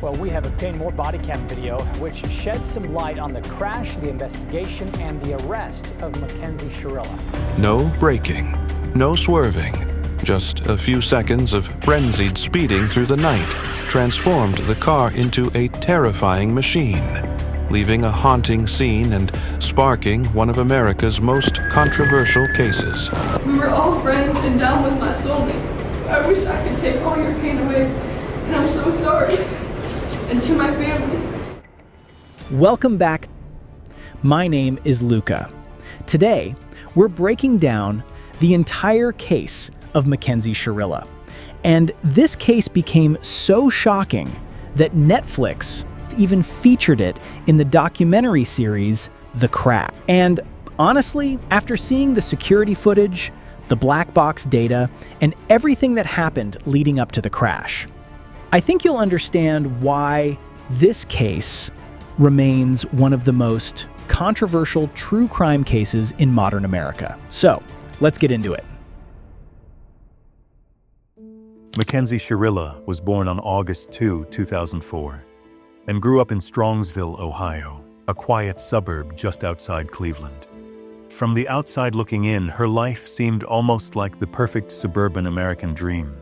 Well, we have obtained more body cam video which sheds some light on the crash, the investigation, and the arrest of MacKenzie Shirilla. No braking, no swerving, just a few seconds of frenzied speeding through the night transformed the car into a terrifying machine, leaving a haunting scene and sparking one of America's most controversial cases. We were all friends and Dom was my soulmate. I wish I could take all your pain away, and I'm so sorry. And to my family. Welcome back. My name is Luca. Today, we're breaking down the entire case of MacKenzie Shirilla. And this case became so shocking that Netflix even featured it in the documentary series The Crash. And honestly, after seeing the security footage, the black box data, and everything that happened leading up to the crash, I think you'll understand why this case remains one of the most controversial true crime cases in modern America. So, let's get into it. MacKenzie Shirilla was born on August 2, 2004, and grew up in Strongsville, Ohio, a quiet suburb just outside Cleveland. From the outside looking in, her life seemed almost like the perfect suburban American dream.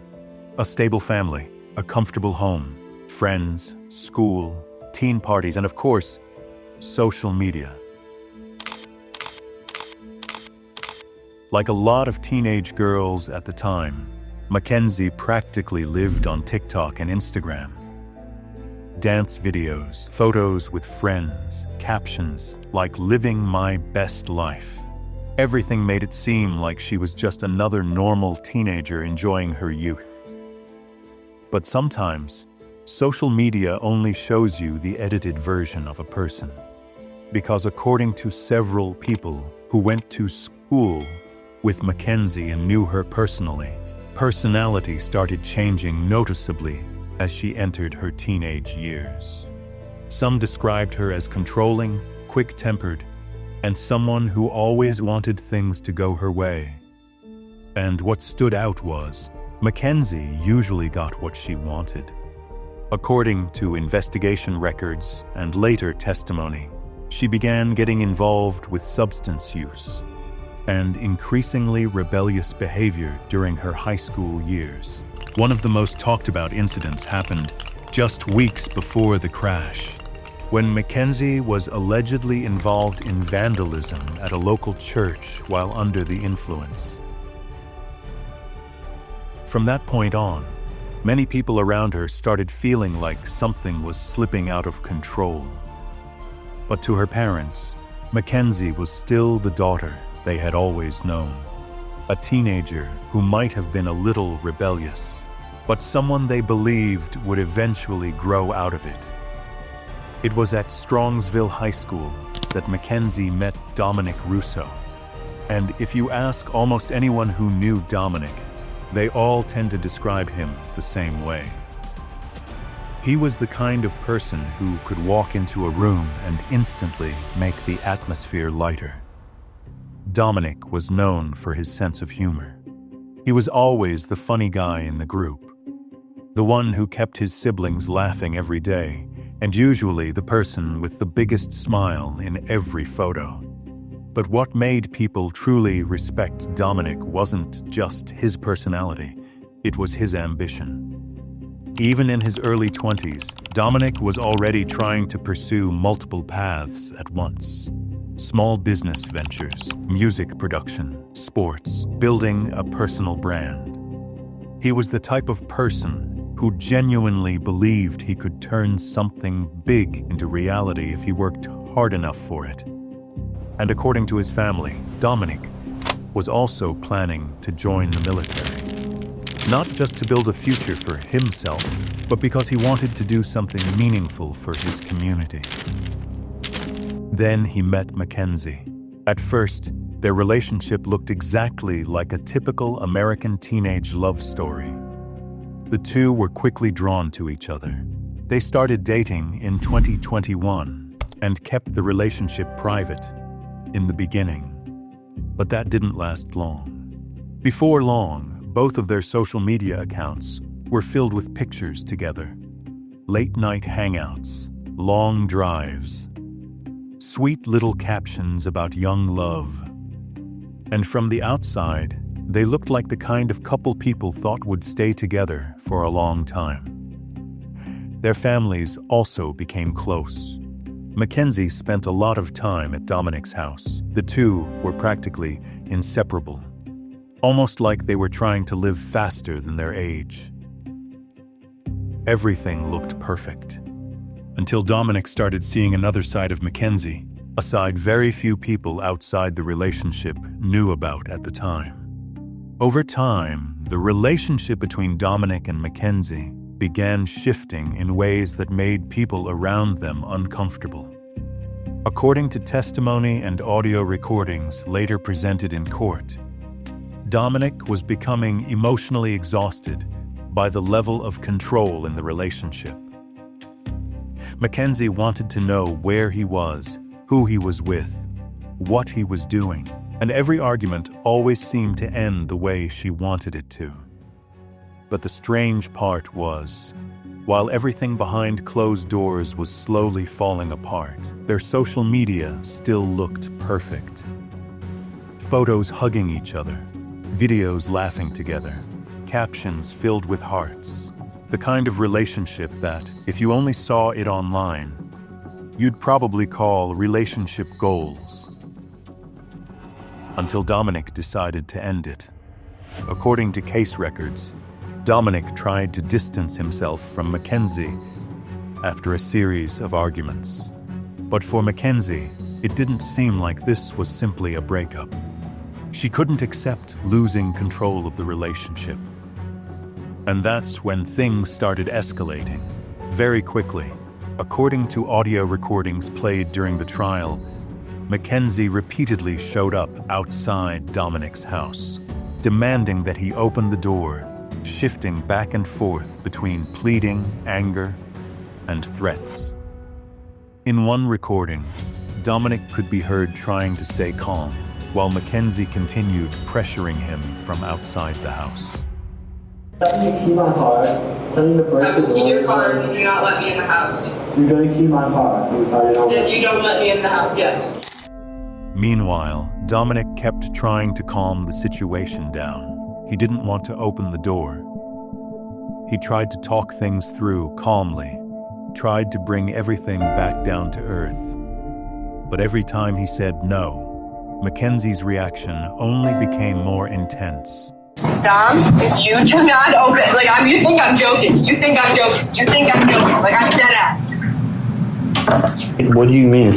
A stable family, a comfortable home, friends, school, teen parties, and of course, social media. Like a lot of teenage girls at the time, MacKenzie practically lived on TikTok and Instagram. Dance videos, photos with friends, captions like "living my best life." Everything made it seem like she was just another normal teenager enjoying her youth. But sometimes, social media only shows you the edited version of a person. Because according to several people who went to school with MacKenzie and knew her personally, personality started changing noticeably as she entered her teenage years. Some described her as controlling, quick-tempered, and someone who always wanted things to go her way. And what stood out was, MacKenzie usually got what she wanted. According to investigation records and later testimony, she began getting involved with substance use and increasingly rebellious behavior during her high school years. One of the most talked about incidents happened just weeks before the crash, when MacKenzie was allegedly involved in vandalism at a local church while under the influence. From that point on, many people around her started feeling like something was slipping out of control. But to her parents, MacKenzie was still the daughter they had always known. A teenager who might have been a little rebellious, but someone they believed would eventually grow out of it. It was at Strongsville High School that MacKenzie met Dominic Russo. And if you ask almost anyone who knew Dominic, they all tend to describe him the same way. He was the kind of person who could walk into a room and instantly make the atmosphere lighter. Dominic was known for his sense of humor. He was always the funny guy in the group, the one who kept his siblings laughing every day, and usually the person with the biggest smile in every photo. But what made people truly respect Dominic wasn't just his personality, it was his ambition. Even in his early 20s, Dominic was already trying to pursue multiple paths at once. Small business ventures, music production, sports, building a personal brand. He was the type of person who genuinely believed he could turn something big into reality if he worked hard enough for it. And according to his family, Dominic was also planning to join the military. Not just to build a future for himself, but because he wanted to do something meaningful for his community. Then he met MacKenzie. At first, their relationship looked exactly like a typical American teenage love story. The two were quickly drawn to each other. They started dating in 2021 and kept the relationship private in the beginning. But that didn't last long. Before long, both of their social media accounts were filled with pictures together. Late-night hangouts, long drives, sweet little captions about young love. And from the outside, they looked like the kind of couple people thought would stay together for a long time. Their families also became close. MacKenzie spent a lot of time at Dominic's house. The two were practically inseparable, almost like they were trying to live faster than their age. Everything looked perfect, until Dominic started seeing another side of MacKenzie, a side very few people outside the relationship knew about at the time. Over time, the relationship between Dominic and MacKenzie began shifting in ways that made people around them uncomfortable. According to testimony and audio recordings later presented in court, Dominic was becoming emotionally exhausted by the level of control in the relationship. MacKenzie wanted to know where he was, who he was with, what he was doing, and every argument always seemed to end the way she wanted it to. But the strange part was, while everything behind closed doors was slowly falling apart, their social media still looked perfect. Photos hugging each other, videos laughing together, captions filled with hearts. The kind of relationship that, if you only saw it online, you'd probably call relationship goals. Until Dominic decided to end it. According to case records, Dominic tried to distance himself from MacKenzie after a series of arguments. But for MacKenzie, it didn't seem like this was simply a breakup. She couldn't accept losing control of the relationship. And that's when things started escalating, very quickly. According to audio recordings played during the trial, MacKenzie repeatedly showed up outside Dominic's house, demanding that he open the door, shifting back and forth between pleading, anger, and threats. In one recording, Dominic could be heard trying to stay calm, while MacKenzie continued pressuring him from outside the house. I'm gonna key my car. Tell me to break the door. Key your car and do not let me in the house. You're gonna key my car. If you don't let me in the house, yes. Meanwhile, Dominic kept trying to calm the situation down. He didn't want to open the door. He tried to talk things through calmly, tried to bring everything back down to earth. But every time he said no, MacKenzie's reaction only became more intense. Dom, if you do not open, you think I'm joking. You think I'm joking. Like, I'm dead ass. What do you mean?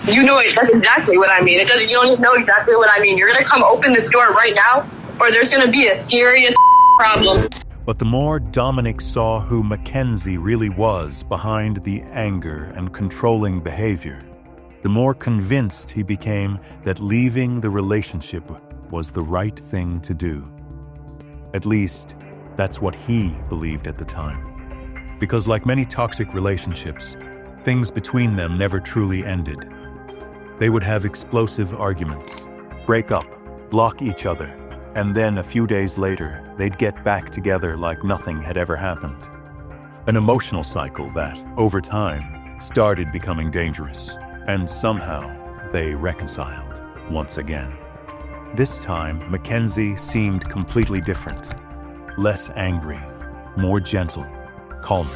You know it. That's exactly what I mean. You don't even know exactly what I mean. You're gonna come open this door right now, or there's gonna be a serious problem. But the more Dominic saw who MacKenzie really was behind the anger and controlling behavior, the more convinced he became that leaving the relationship was the right thing to do. At least, that's what he believed at the time. Because like many toxic relationships, things between them never truly ended. They would have explosive arguments, break up, block each other, and then a few days later, they'd get back together like nothing had ever happened. An emotional cycle that, over time, started becoming dangerous, and somehow they reconciled once again. This time, MacKenzie seemed completely different. Less angry, more gentle, calmer.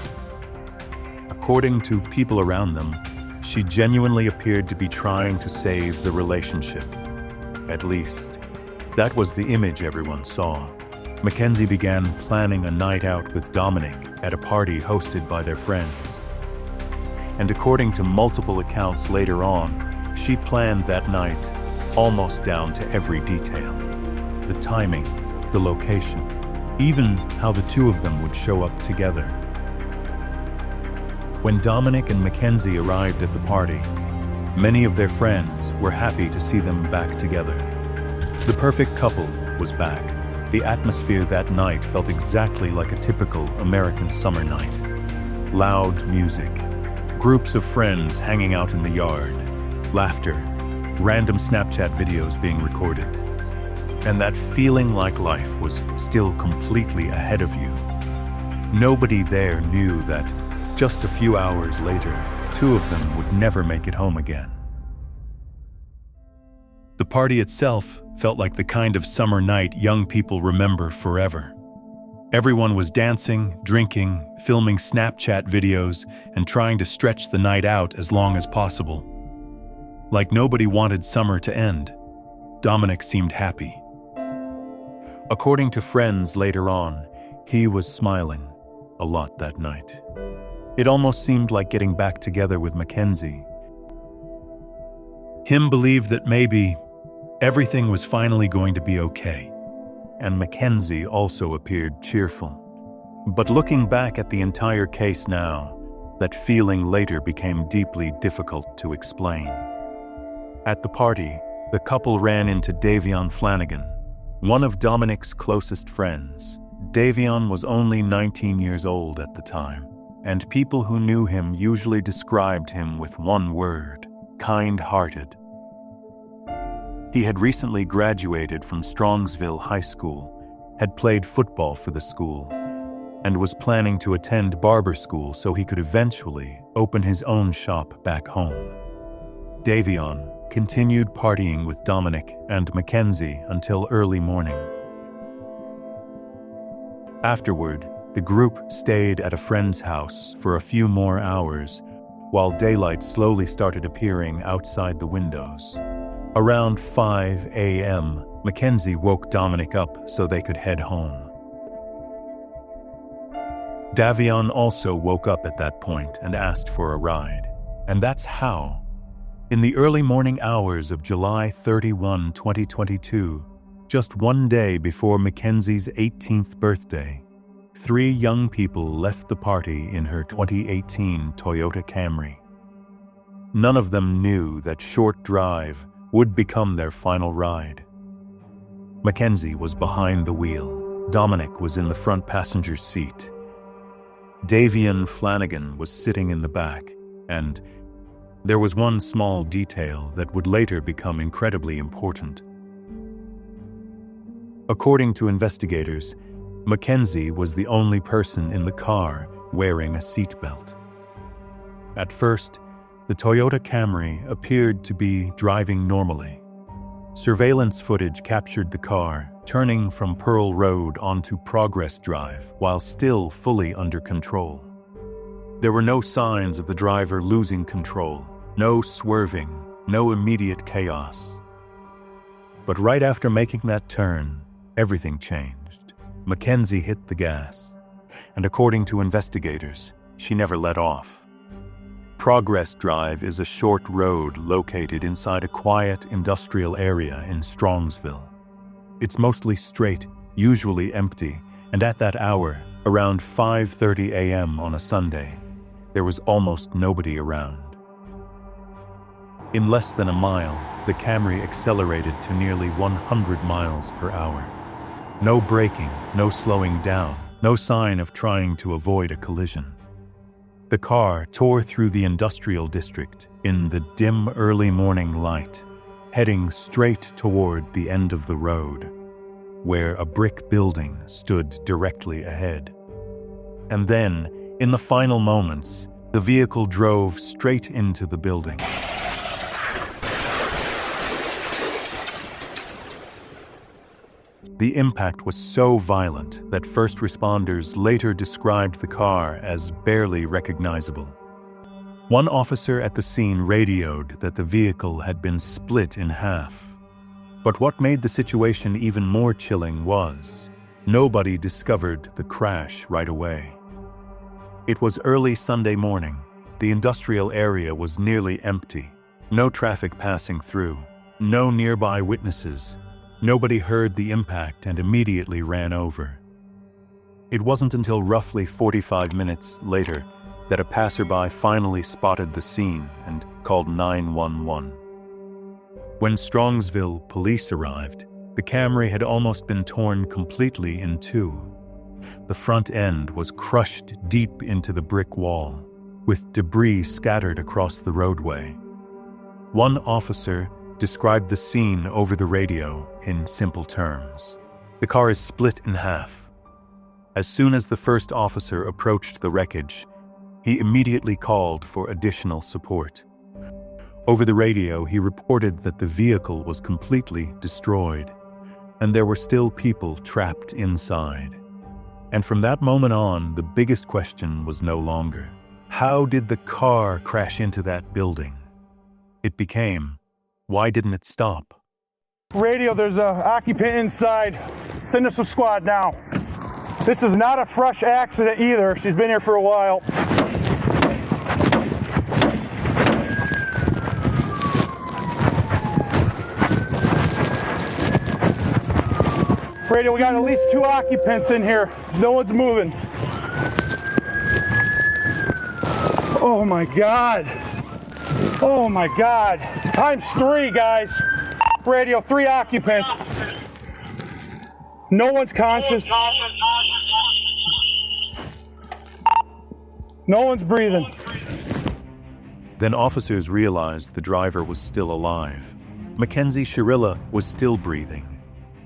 According to people around them, she genuinely appeared to be trying to save the relationship. At least, that was the image everyone saw. MacKenzie began planning a night out with Dominic at a party hosted by their friends. And according to multiple accounts later on, she planned that night almost down to every detail. The timing, the location, even how the two of them would show up together. When Dominic and MacKenzie arrived at the party, many of their friends were happy to see them back together. The perfect couple was back. The atmosphere that night felt exactly like a typical American summer night. Loud music, groups of friends hanging out in the yard, laughter, random Snapchat videos being recorded, and that feeling like life was still completely ahead of you. Nobody there knew that Just a few hours later, 2 of them would never make it home again. The party itself felt like the kind of summer night young people remember forever. Everyone was dancing, drinking, filming Snapchat videos, and trying to stretch the night out as long as possible. Like nobody wanted summer to end, Dominic seemed happy. According to friends later on, he was smiling a lot that night. It almost seemed like getting back together with MacKenzie. Him believed that maybe everything was finally going to be okay, and MacKenzie also appeared cheerful. But looking back at the entire case now, that feeling later became deeply difficult to explain. At the party, the couple ran into Davion Flanagan, one of Dominic's closest friends. Davion was only 19 years old at the time, and people who knew him usually described him with one word: kind-hearted. He had recently graduated from Strongsville High School, had played football for the school, and was planning to attend barber school so he could eventually open his own shop back home. Davion continued partying with Dominic and MacKenzie until early morning. Afterward, the group stayed at a friend's house for a few more hours while daylight slowly started appearing outside the windows. Around 5 a.m., MacKenzie woke Dominic up so they could head home. Davion also woke up at that point and asked for a ride. And that's how, in the early morning hours of July 31, 2022, just one day before MacKenzie's 18th birthday, 3 young people left the party in her 2018 Toyota Camry. None of them knew that short drive would become their final ride. MacKenzie was behind the wheel. Dominic was in the front passenger seat. Davion Flanagan was sitting in the back, and there was one small detail that would later become incredibly important. According to investigators, MacKenzie was the only person in the car wearing a seatbelt. At first, the Toyota Camry appeared to be driving normally. Surveillance footage captured the car turning from Pearl Road onto Progress Drive while still fully under control. There were no signs of the driver losing control, no swerving, no immediate chaos. But right after making that turn, everything changed. MacKenzie hit the gas, and according to investigators, she never let off. Progress Drive is a short road located inside a quiet industrial area in Strongsville. It's mostly straight, usually empty, and at that hour, around 5:30 a.m. on a Sunday, there was almost nobody around. In less than a mile, the Camry accelerated to nearly 100 miles per hour. No braking, no slowing down, no sign of trying to avoid a collision. The car tore through the industrial district in the dim early morning light, heading straight toward the end of the road, where a brick building stood directly ahead. And then, in the final moments, the vehicle drove straight into the building. The impact was so violent that first responders later described the car as barely recognizable. One officer at the scene radioed that the vehicle had been split in half. But what made the situation even more chilling was nobody discovered the crash right away. It was early Sunday morning. The industrial area was nearly empty. No traffic passing through. No nearby witnesses. Nobody heard the impact and immediately ran over. It wasn't until roughly 45 minutes later that a passerby finally spotted the scene and called 911. When Strongsville police arrived, the Camry had almost been torn completely in two. The front end was crushed deep into the brick wall, with debris scattered across the roadway. One officer described the scene over the radio in simple terms. The car is split in half. As soon as the first officer approached the wreckage, He immediately called for additional support. Over the radio, he reported that the vehicle was completely destroyed, and there were still people trapped inside. And from that moment on, the biggest question was no longer, how did the car crash into that building? It became, why didn't it stop? Radio, there's an occupant inside. Send us a squad now. This is not a fresh accident either. She's been here for a while. Radio, we got at least 2 occupants in here. No one's moving. Oh my God. Oh my God. ×3, guys. Radio, 3 occupants. No one's conscious. No one's breathing. Then officers realized the driver was still alive. MacKenzie Shirilla was still breathing,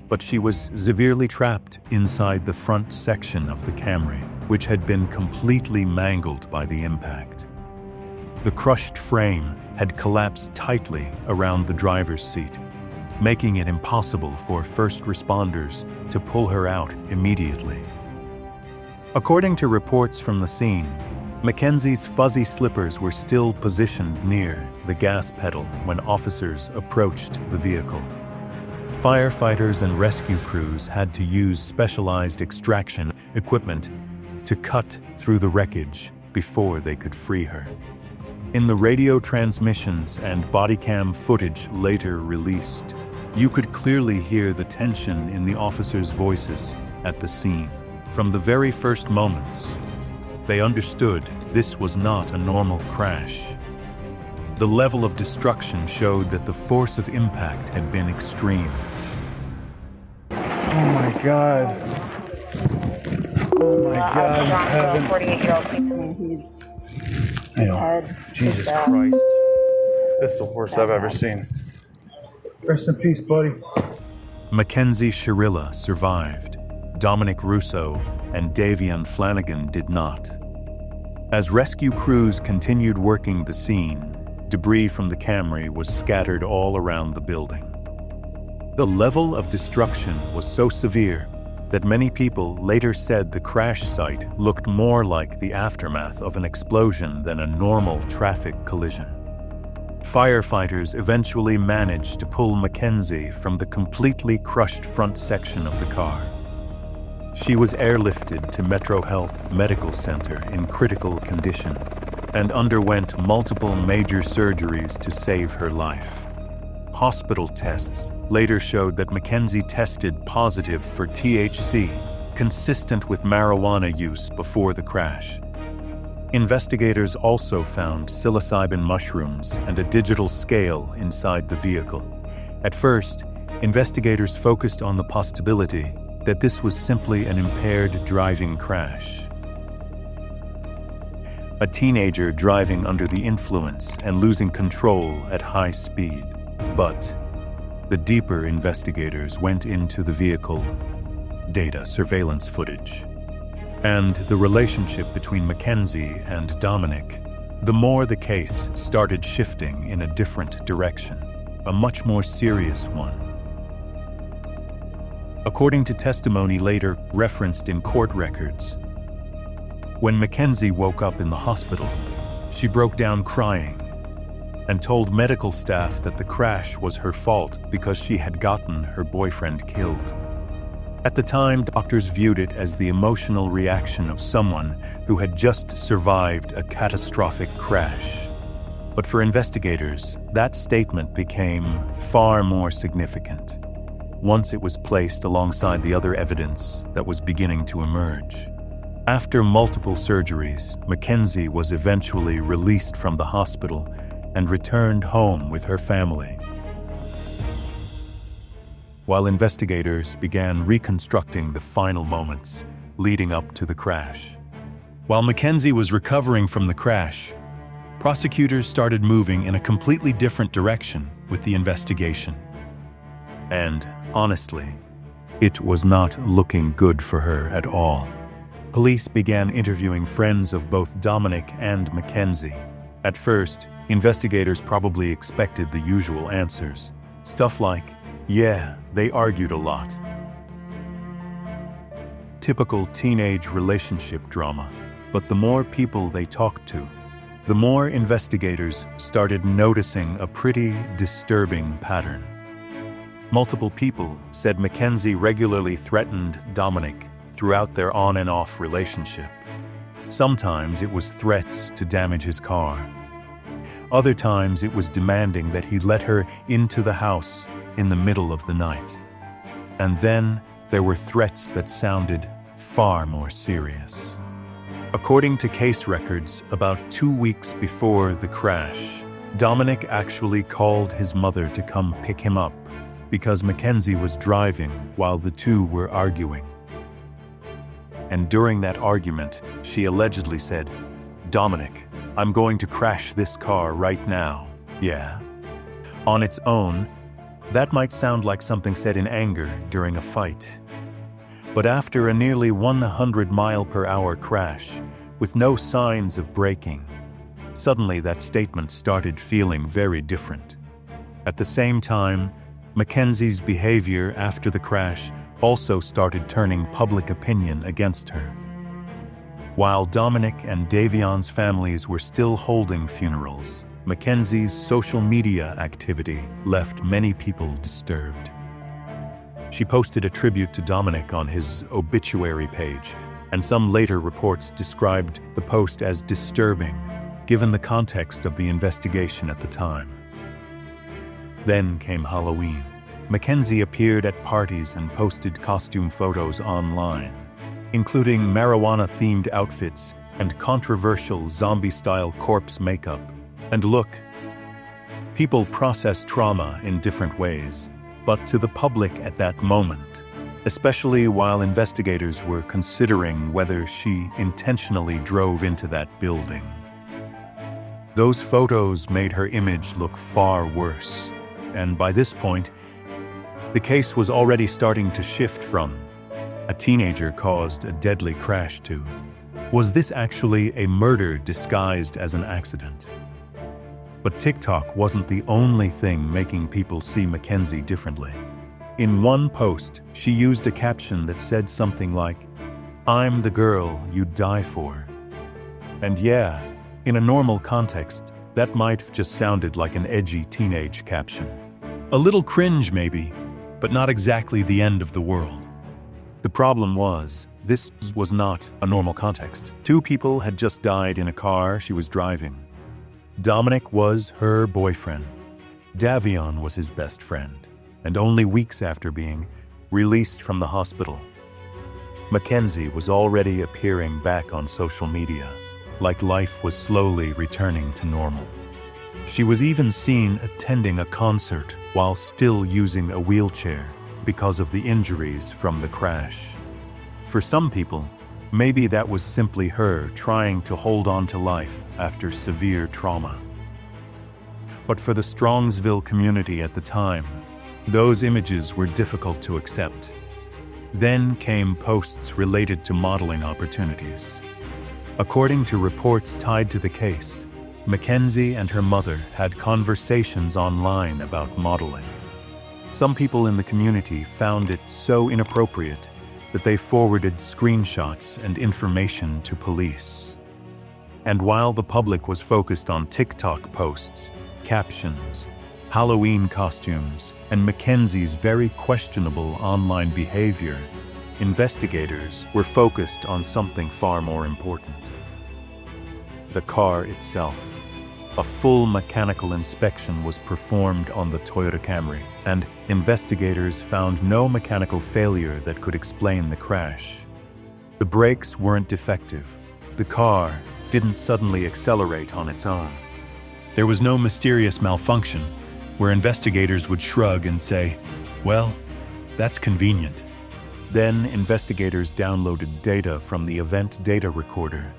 but she was severely trapped inside the front section of the Camry, which had been completely mangled by the impact. The crushed frame had collapsed tightly around the driver's seat, making it impossible for first responders to pull her out immediately. According to reports from the scene, MacKenzie's fuzzy slippers were still positioned near the gas pedal when officers approached the vehicle. Firefighters and rescue crews had to use specialized extraction equipment to cut through the wreckage before they could free her. In the radio transmissions and body cam footage later released, you could clearly hear the tension in the officers' voices at the scene. From the very first moments, they understood this was not a normal crash. The level of destruction showed that the force of impact had been extreme. Oh my God. Oh my God in heaven. 48-year-old he's I know. head. Jesus Christ. This is the worst I've ever seen. Rest in peace, buddy. MacKenzie Shirilla survived. Dominic Russo and Davion Flanagan did not. As rescue crews continued working the scene, debris from the Camry was scattered all around the building. The level of destruction was so severe that many people later said the crash site looked more like the aftermath of an explosion than a normal traffic collision. Firefighters eventually managed to pull MacKenzie from the completely crushed front section of the car. She was airlifted to Metro Health Medical Center in critical condition and underwent multiple major surgeries to save her life. Hospital tests later showed that MacKenzie tested positive for THC, consistent with marijuana use before the crash. Investigators also found psilocybin mushrooms and a digital scale inside the vehicle. At first, investigators focused on the possibility that this was simply an impaired driving crash. A teenager driving under the influence and losing control at high speed. But the deeper investigators went into the vehicle data surveillance footage and the relationship between MacKenzie and Dominic. The more the case started shifting in a different direction, a much more serious one. According to testimony later referenced in court records, when MacKenzie woke up in the hospital, she broke down crying and told medical staff that the crash was her fault because she had gotten her boyfriend killed. At the time, doctors viewed it as the emotional reaction of someone who had just survived a catastrophic crash. But for investigators, that statement became far more significant once it was placed alongside the other evidence that was beginning to emerge. After multiple surgeries, MacKenzie was eventually released from the hospital and returned home with her family. While investigators began reconstructing the final moments leading up to the crash. While MacKenzie was recovering from the crash, prosecutors started moving in a completely different direction with the investigation. And honestly, it was not looking good for her at all. Police began interviewing friends of both Dominic and MacKenzie. At first, investigators probably expected the usual answers. Stuff like, yeah, they argued a lot. Typical teenage relationship drama. But the more people they talked to, the more investigators started noticing a pretty disturbing pattern. Multiple people said MacKenzie regularly threatened Dominic throughout their on and off relationship. Sometimes it was threats to damage his car. Other times it was demanding that he let her into the house in the middle of the night. And then there were threats that sounded far more serious. According to case records, about 2 weeks before the crash, Dominic actually called his mother to come pick him up because MacKenzie was driving while the two were arguing. And during that argument, she allegedly said, "Dominic, I'm going to crash this car right now." Yeah. On its own, that might sound like something said in anger during a fight. But after a nearly 100-mile-per-hour crash, with no signs of braking, suddenly that statement started feeling very different. At the same time, MacKenzie's behavior after the crash also started turning public opinion against her. While Dominic and Davion's families were still holding funerals, MacKenzie's social media activity left many people disturbed. She posted a tribute to Dominic on his obituary page, and some later reports described the post as disturbing, given the context of the investigation at the time. Then came Halloween. MacKenzie appeared at parties and posted costume photos online, including marijuana-themed outfits and controversial zombie-style corpse makeup. And look, people process trauma in different ways, but to the public at that moment, especially while investigators were considering whether she intentionally drove into that building, those photos made her image look far worse. And by this point, the case was already starting to shift from a teenager caused a deadly crash to, was this actually a murder disguised as an accident? But TikTok wasn't the only thing making people see MacKenzie differently. In one post, she used a caption that said something like, "I'm the girl you'd die for." And yeah, in a normal context, that might have just sounded like an edgy teenage caption. A little cringe maybe, but not exactly the end of the world. The problem was, this was not a normal context. 2 people had just died in a car she was driving. Dominic was her boyfriend. Davion was his best friend, and only weeks after being released from the hospital, MacKenzie was already appearing back on social media, like life was slowly returning to normal. She was even seen attending a concert while still using a wheelchair because of the injuries from the crash. For some people, maybe that was simply her trying to hold on to life after severe trauma. But for the Strongsville community at the time, those images were difficult to accept. Then came posts related to modeling opportunities. According to reports tied to the case, MacKenzie and her mother had conversations online about modeling. Some people in the community found it so inappropriate that they forwarded screenshots and information to police. And while the public was focused on TikTok posts, captions, Halloween costumes, and MacKenzie's very questionable online behavior, investigators were focused on something far more important: the car itself. A full mechanical inspection was performed on the Toyota Camry, and investigators found no mechanical failure that could explain the crash. The brakes weren't defective. The car didn't suddenly accelerate on its own. There was no mysterious malfunction where investigators would shrug and say, "Well, that's convenient." Then investigators downloaded data from the event data recorder,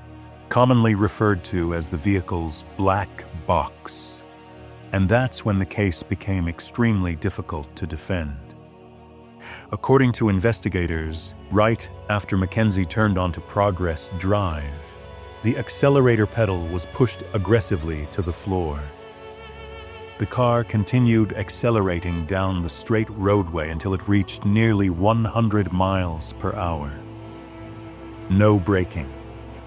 commonly referred to as the vehicle's black box. And that's when the case became extremely difficult to defend. According to investigators, right after MacKenzie turned onto Progress Drive, the accelerator pedal was pushed aggressively to the floor. The car continued accelerating down the straight roadway until it reached nearly 100 miles per hour. No braking,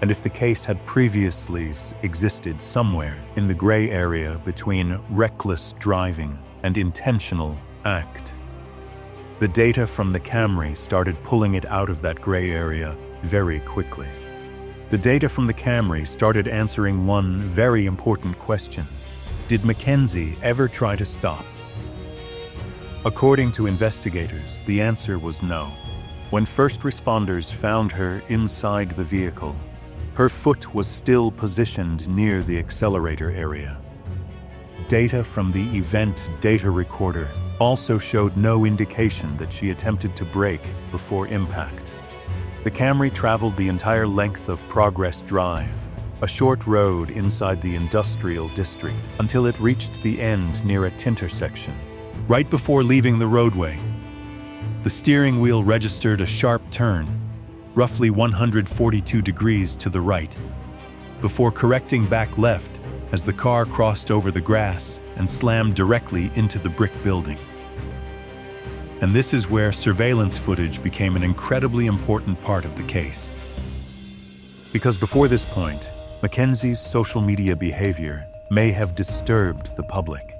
and if the case had previously existed somewhere in the gray area between reckless driving and intentional act, the data from the Camry started pulling it out of that gray area very quickly. The data from the Camry started answering one very important question. Did MacKenzie ever try to stop? According to investigators, the answer was no. When first responders found her inside the vehicle, her foot was still positioned near the accelerator area. Data from the event data recorder also showed no indication that she attempted to brake before impact. The Camry traveled the entire length of Progress Drive, a short road inside the industrial district, until it reached the end near a intersection. Right before leaving the roadway, the steering wheel registered a sharp turn, roughly 142 degrees to the right, before correcting back left as the car crossed over the grass and slammed directly into the brick building. And this is where surveillance footage became an incredibly important part of the case. Because before this point, MacKenzie's social media behavior may have disturbed the public.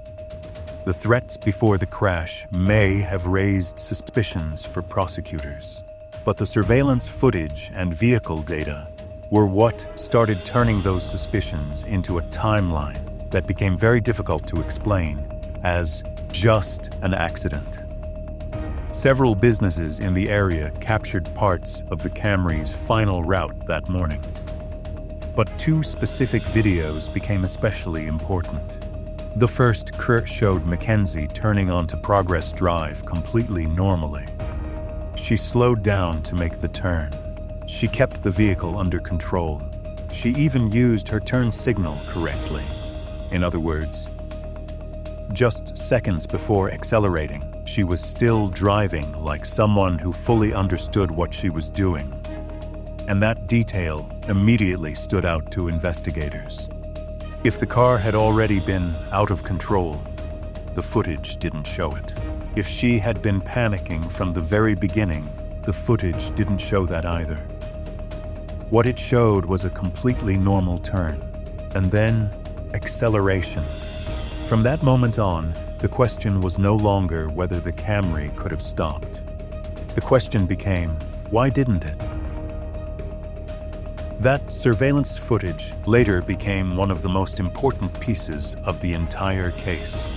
The threats before the crash may have raised suspicions for prosecutors. But the surveillance footage and vehicle data were what started turning those suspicions into a timeline that became very difficult to explain as just an accident. Several businesses in the area captured parts of the Camry's final route that morning. But two specific videos became especially important. The first showed MacKenzie turning onto Progress Drive completely normally. She slowed down to make the turn. She kept the vehicle under control. She even used her turn signal correctly. In other words, just seconds before accelerating, she was still driving like someone who fully understood what she was doing. And that detail immediately stood out to investigators. If the car had already been out of control, the footage didn't show it. If she had been panicking from the very beginning, the footage didn't show that either. What it showed was a completely normal turn, and then acceleration. From that moment on, the question was no longer whether the Camry could have stopped. The question became, why didn't it? That surveillance footage later became one of the most important pieces of the entire case.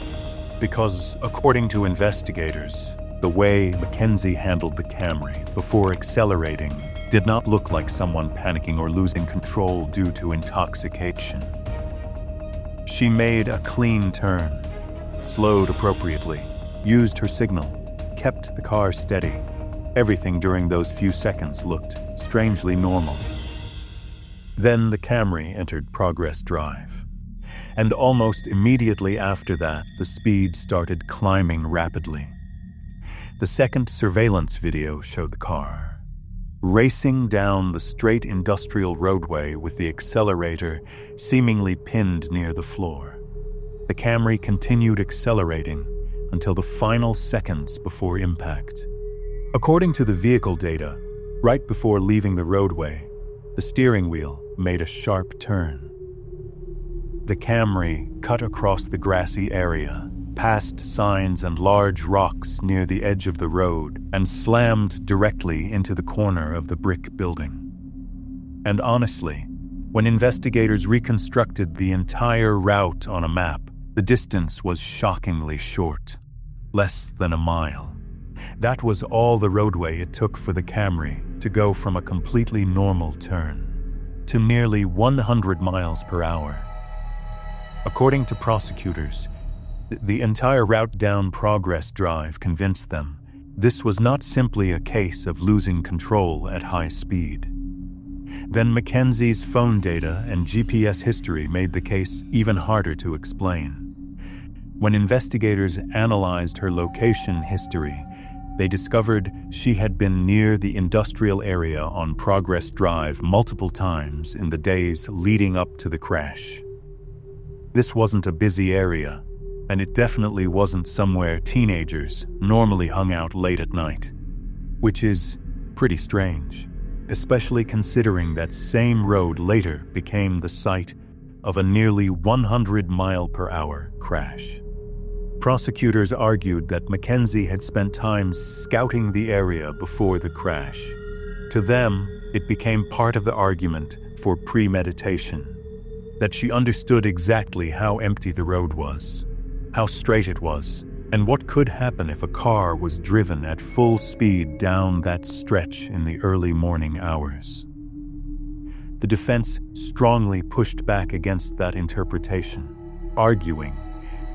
Because, according to investigators, the way MacKenzie handled the Camry before accelerating did not look like someone panicking or losing control due to intoxication. She made a clean turn, slowed appropriately, used her signal, kept the car steady. Everything during those few seconds looked strangely normal. Then the Camry entered Progress Drive. And almost immediately after that, the speed started climbing rapidly. The second surveillance video showed the car racing down the straight industrial roadway with the accelerator seemingly pinned near the floor. The Camry continued accelerating until the final seconds before impact. According to the vehicle data, right before leaving the roadway, the steering wheel made a sharp turn. The Camry cut across the grassy area, past signs and large rocks near the edge of the road, and slammed directly into the corner of the brick building. And honestly, when investigators reconstructed the entire route on a map, the distance was shockingly short, less than a mile. That was all the roadway it took for the Camry to go from a completely normal turn to nearly 100 miles per hour. According to prosecutors, the entire route down Progress Drive convinced them this was not simply a case of losing control at high speed. Then MacKenzie's phone data and GPS history made the case even harder to explain. When investigators analyzed her location history, They discovered she had been near the industrial area on Progress Drive multiple times in the days leading up to the crash. This wasn't a busy area, and it definitely wasn't somewhere teenagers normally hung out late at night, which is pretty strange, especially considering that same road later became the site of a nearly 100-mile-per-hour crash. Prosecutors argued that MacKenzie had spent time scouting the area before the crash. To them, it became part of the argument for premeditation, that she understood exactly how empty the road was, how straight it was, and what could happen if a car was driven at full speed down that stretch in the early morning hours. The defense strongly pushed back against that interpretation, arguing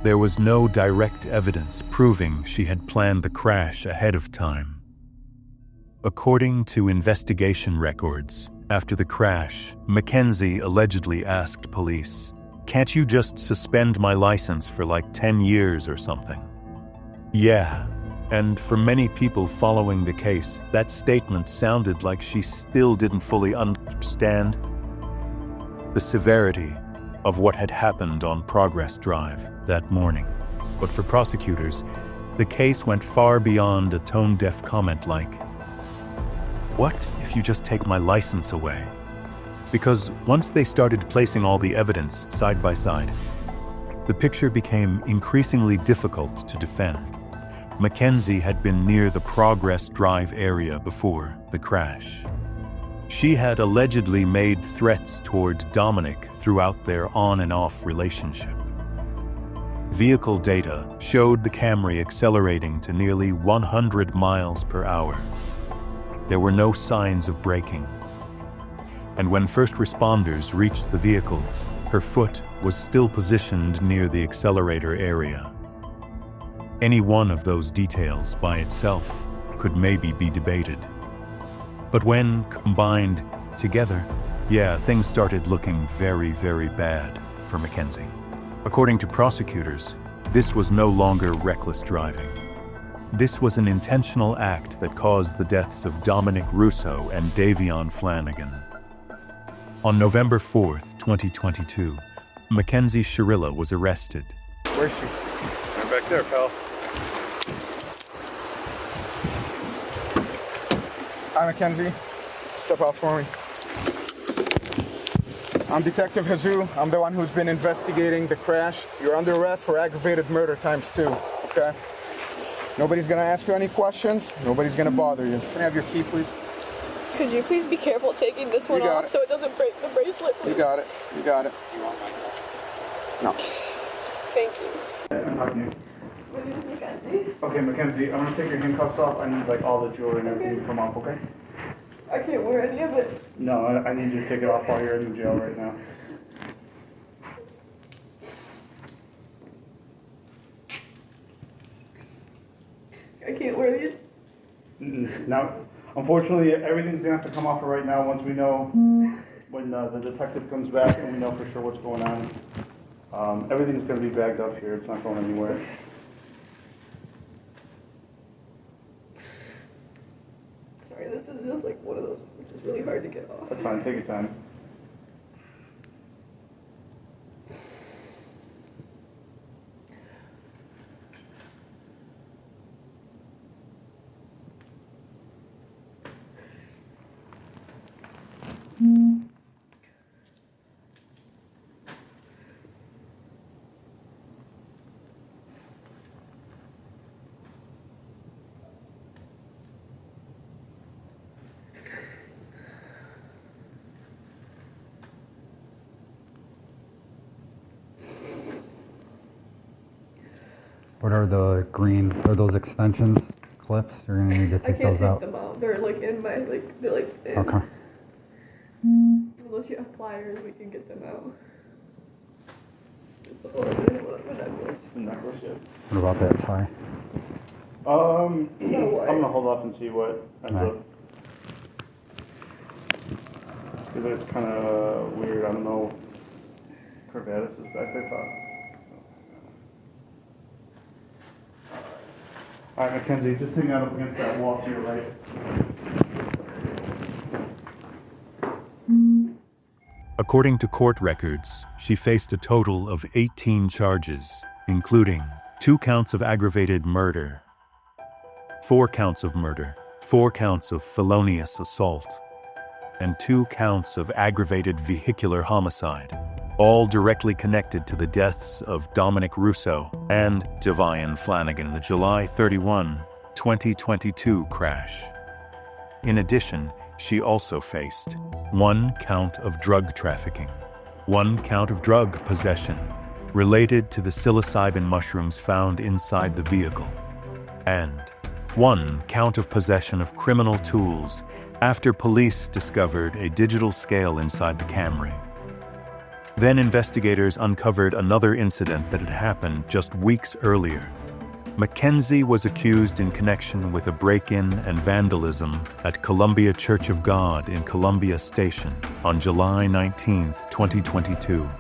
there was no direct evidence proving she had planned the crash ahead of time. According to investigation records, after the crash, MacKenzie allegedly asked police, "Can't you just suspend my license for like 10 years or something?" Yeah, and for many people following the case, that statement sounded like she still didn't fully understand the severity of what had happened on Progress Drive that morning. But for prosecutors, the case went far beyond a tone-deaf comment like, "What if you just take my license away?" Because once they started placing all the evidence side by side, the picture became increasingly difficult to defend. MacKenzie had been near the Progress Drive area before the crash. She had allegedly made threats toward Dominic throughout their on and off relationship. Vehicle data showed the Camry accelerating to nearly 100 miles per hour. There were no signs of braking. And when first responders reached the vehicle, her foot was still positioned near the accelerator area. Any one of those details by itself could maybe be debated. But when combined together, things started looking very, very bad for MacKenzie. According to prosecutors, this was no longer reckless driving. This was an intentional act that caused the deaths of Dominic Russo and Davion Flanagan. On November 4th, 2022, MacKenzie Shirilla was arrested. Where's she? Right back there, pal. Hi, MacKenzie. Step out for me. I'm Detective Jesus. I'm the one who's been investigating the crash. You're under arrest for aggravated murder ×2, okay? Nobody's gonna ask you any questions. Nobody's gonna bother you. Can I have your key, please? Could you please be careful taking this one off so it doesn't break the bracelet, please? You got it. You got it. Do you want my cuffs? No. Thank you. I'm talking to you. What is MacKenzie? Okay, MacKenzie, I'm gonna take your handcuffs off. I need like all the jewelry and everything to come off, okay? I can't wear any of it. No, I need you to take it off while you're in the jail right now. I can't wear these. Now, unfortunately, everything's gonna have to come off right now once we know when the detective comes back and we know for sure what's going on. Everything's gonna be bagged up here. It's not going anywhere. Sorry, this is just like one of those which is really hard to get off. That's fine. Take your time. What are the green, are those extensions, clips? You're gonna need to take those out. I can't take them out. They're like in my, they're like in. Okay. Unless you have pliers, we can get them out. What about that tie? I'm gonna hold off and see what ends Right. up. Because it's kind of weird. I don't know. Corvatus is back there. All right, MacKenzie, just hang out up against that wall to your right. According to court records, she faced a total of 18 charges, including 2 counts of aggravated murder, 4 counts of murder, 4 counts of felonious assault, and 2 counts of aggravated vehicular homicide, all directly connected to the deaths of Dominic Russo and Davion Flanagan in the July 31, 2022 crash. In addition, she also faced 1 count of drug trafficking, 1 count of drug possession related to the psilocybin mushrooms found inside the vehicle, and 1 count of possession of criminal tools after police discovered a digital scale inside the Camry. Then investigators uncovered another incident that had happened just weeks earlier. MacKenzie was accused in connection with a break-in and vandalism at Columbia Church of God in Columbia Station on July 19, 2022.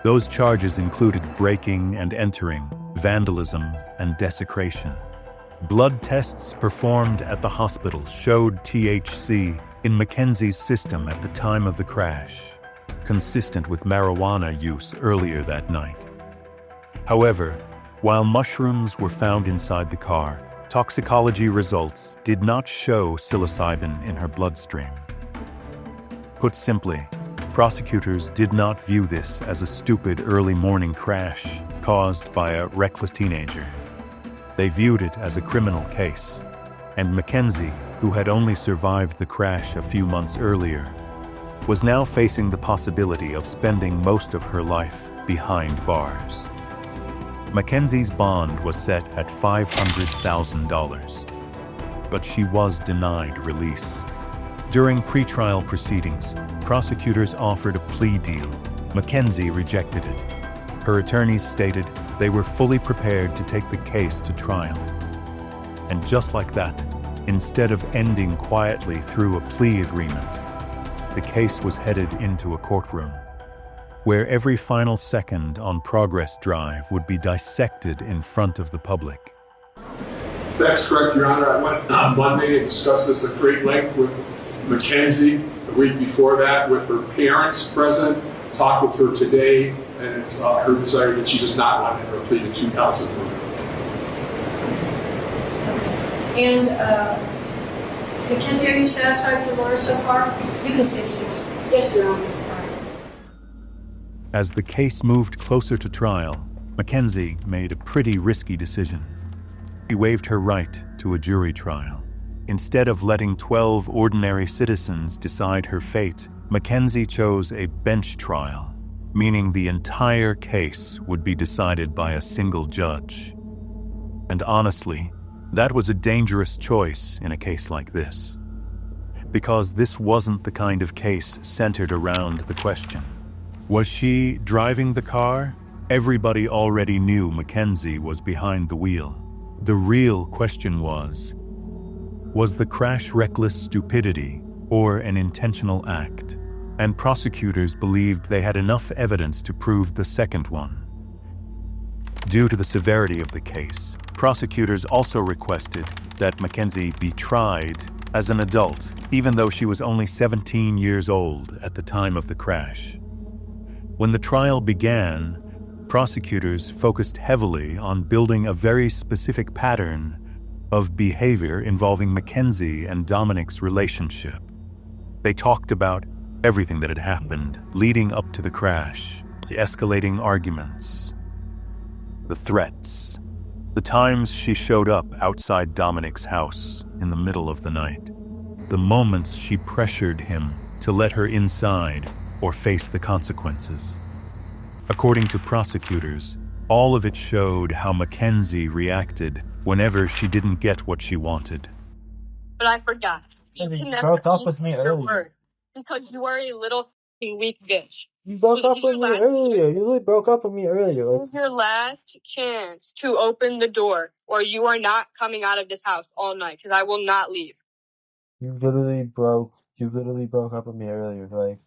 Those charges included breaking and entering, vandalism, and desecration. Blood tests performed at the hospital showed THC in MacKenzie's system at the time of the crash, consistent with marijuana use earlier that night. However, while mushrooms were found inside the car, toxicology results did not show psilocybin in her bloodstream. Put simply, prosecutors did not view this as a stupid early morning crash caused by a reckless teenager. They viewed it as a criminal case, and MacKenzie, who had only survived the crash a few months earlier, was now facing the possibility of spending most of her life behind bars. MacKenzie's bond was set at $500,000, but she was denied release. During pretrial proceedings, prosecutors offered a plea deal. MacKenzie rejected it. Her attorneys stated they were fully prepared to take the case to trial. And just like that, instead of ending quietly through a plea agreement, the case was headed into a courtroom, where every final second on Progress Drive would be dissected in front of the public. That's correct, Your Honor. I went on Monday and discussed this at great length with MacKenzie. The week before that, with her parents present, talked with her today, and it's her desire that she does not want to enter a plea to 2 counts of murder. And MacKenzie, are you satisfied with the order so far? You can say so. Yes, Your Honor. As the case moved closer to trial, MacKenzie made a pretty risky decision. She waived her right to a jury trial. Instead of letting 12 ordinary citizens decide her fate, MacKenzie chose a bench trial, meaning the entire case would be decided by a single judge. And honestly, that was a dangerous choice in a case like this, because this wasn't the kind of case centered around the question. Was she driving the car? Everybody already knew MacKenzie was behind the wheel. The real question was the crash reckless stupidity or an intentional act? And prosecutors believed they had enough evidence to prove the second one. Due to the severity of the case, prosecutors also requested that MacKenzie be tried as an adult, even though she was only 17 years old at the time of the crash. When the trial began, prosecutors focused heavily on building a very specific pattern of behavior involving MacKenzie and Dominic's relationship. They talked about everything that had happened leading up to the crash, the escalating arguments, the threats, the times she showed up outside Dominic's house in the middle of the night, the moments she pressured him to let her inside or face the consequences. According to prosecutors, all of it showed how MacKenzie reacted whenever she didn't get what she wanted. But I forgot. You broke up with me earlier. Because you are a little f***ing weak bitch. You broke up with me earlier. You really broke up with me earlier. This is your last chance to open the door, or you are not coming out of this house all night, because I will not leave. You literally broke up with me earlier.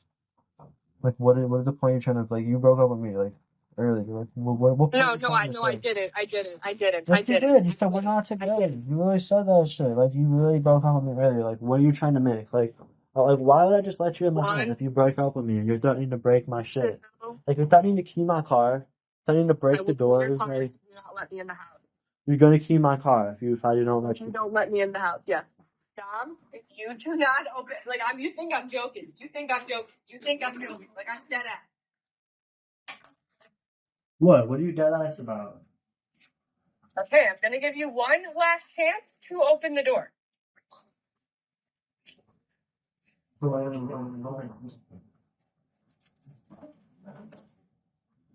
Like what is the point you're trying to, like, you broke up with me, like, earlier. Like, what No, point you trying to I say? didn't. Yes, you did. You said we're not together. You really said that shit. Like, you really broke up with me earlier. Like, what are you trying to make? Like, why would I just let you in my house if you break up with me and you're threatening to break my shit? Like, you're threatening to key my car, threatening to break the doors. Like, Do not let me in the house. you're gonna key my car if I don't let You you. don't let me in the house. Yeah. Dom, if you do not open, like you think I'm joking. You think I'm joking. Like I'm dead ass. What? What are you dead ass about? Okay, I'm gonna give you one last chance to open the door.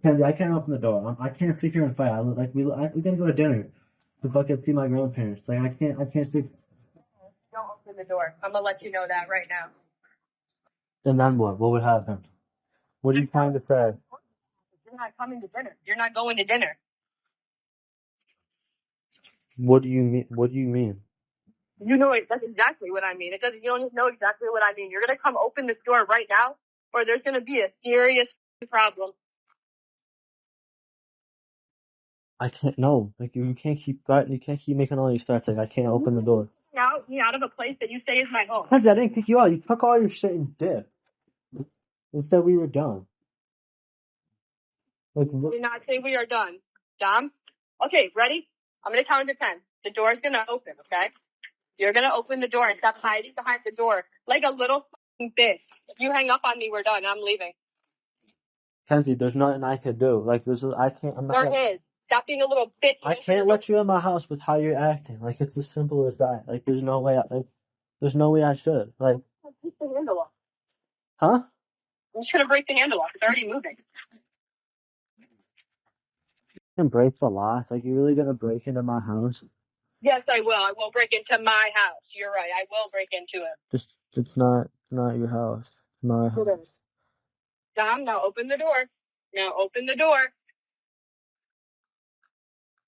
Kenzie, I can't open the door. I can't sit here and fight. We gotta go to dinner to fucking see my grandparents. Like, I can't sit. Don't open the door. I'm gonna let you know that right now. And then what? What would happen? What are you trying to say? You're not coming to dinner. You're not going to dinner. What do you mean? What do you mean? You know it. That's exactly what I mean. You don't know exactly what I mean. You're gonna come open this door right now, or there's gonna be a serious problem. I can't. No, like you can't keep You can't keep making all these threats. Like, I can't open the door. Out of a place that you say is my home. Kenzie, I didn't kick you out. You took all your shit and dipped. And said we were done. Like, I did not say we are done. Dom? Okay, ready? I'm going to count to 10. The door's going to open, okay? You're going to open the door and stop hiding behind the door like a little fucking bitch. If you hang up on me, we're done. I'm leaving. Kenzie, there's nothing I could do. Like, I can't. There is. Stop being a little bitch. I can't let you in my house with how you're acting. Like, it's as simple as that. Like, there's no way. There's no way I should. Like, Break the handle off. huh? I'm just going to break the handle off. It's already moving. You can break the lock. Like, you're really gonna break into my house? Yes, I will. I will break into my house. You're right. I will break into it. It's not your house. It's my house. It is. Dom, now open the door. Now open the door.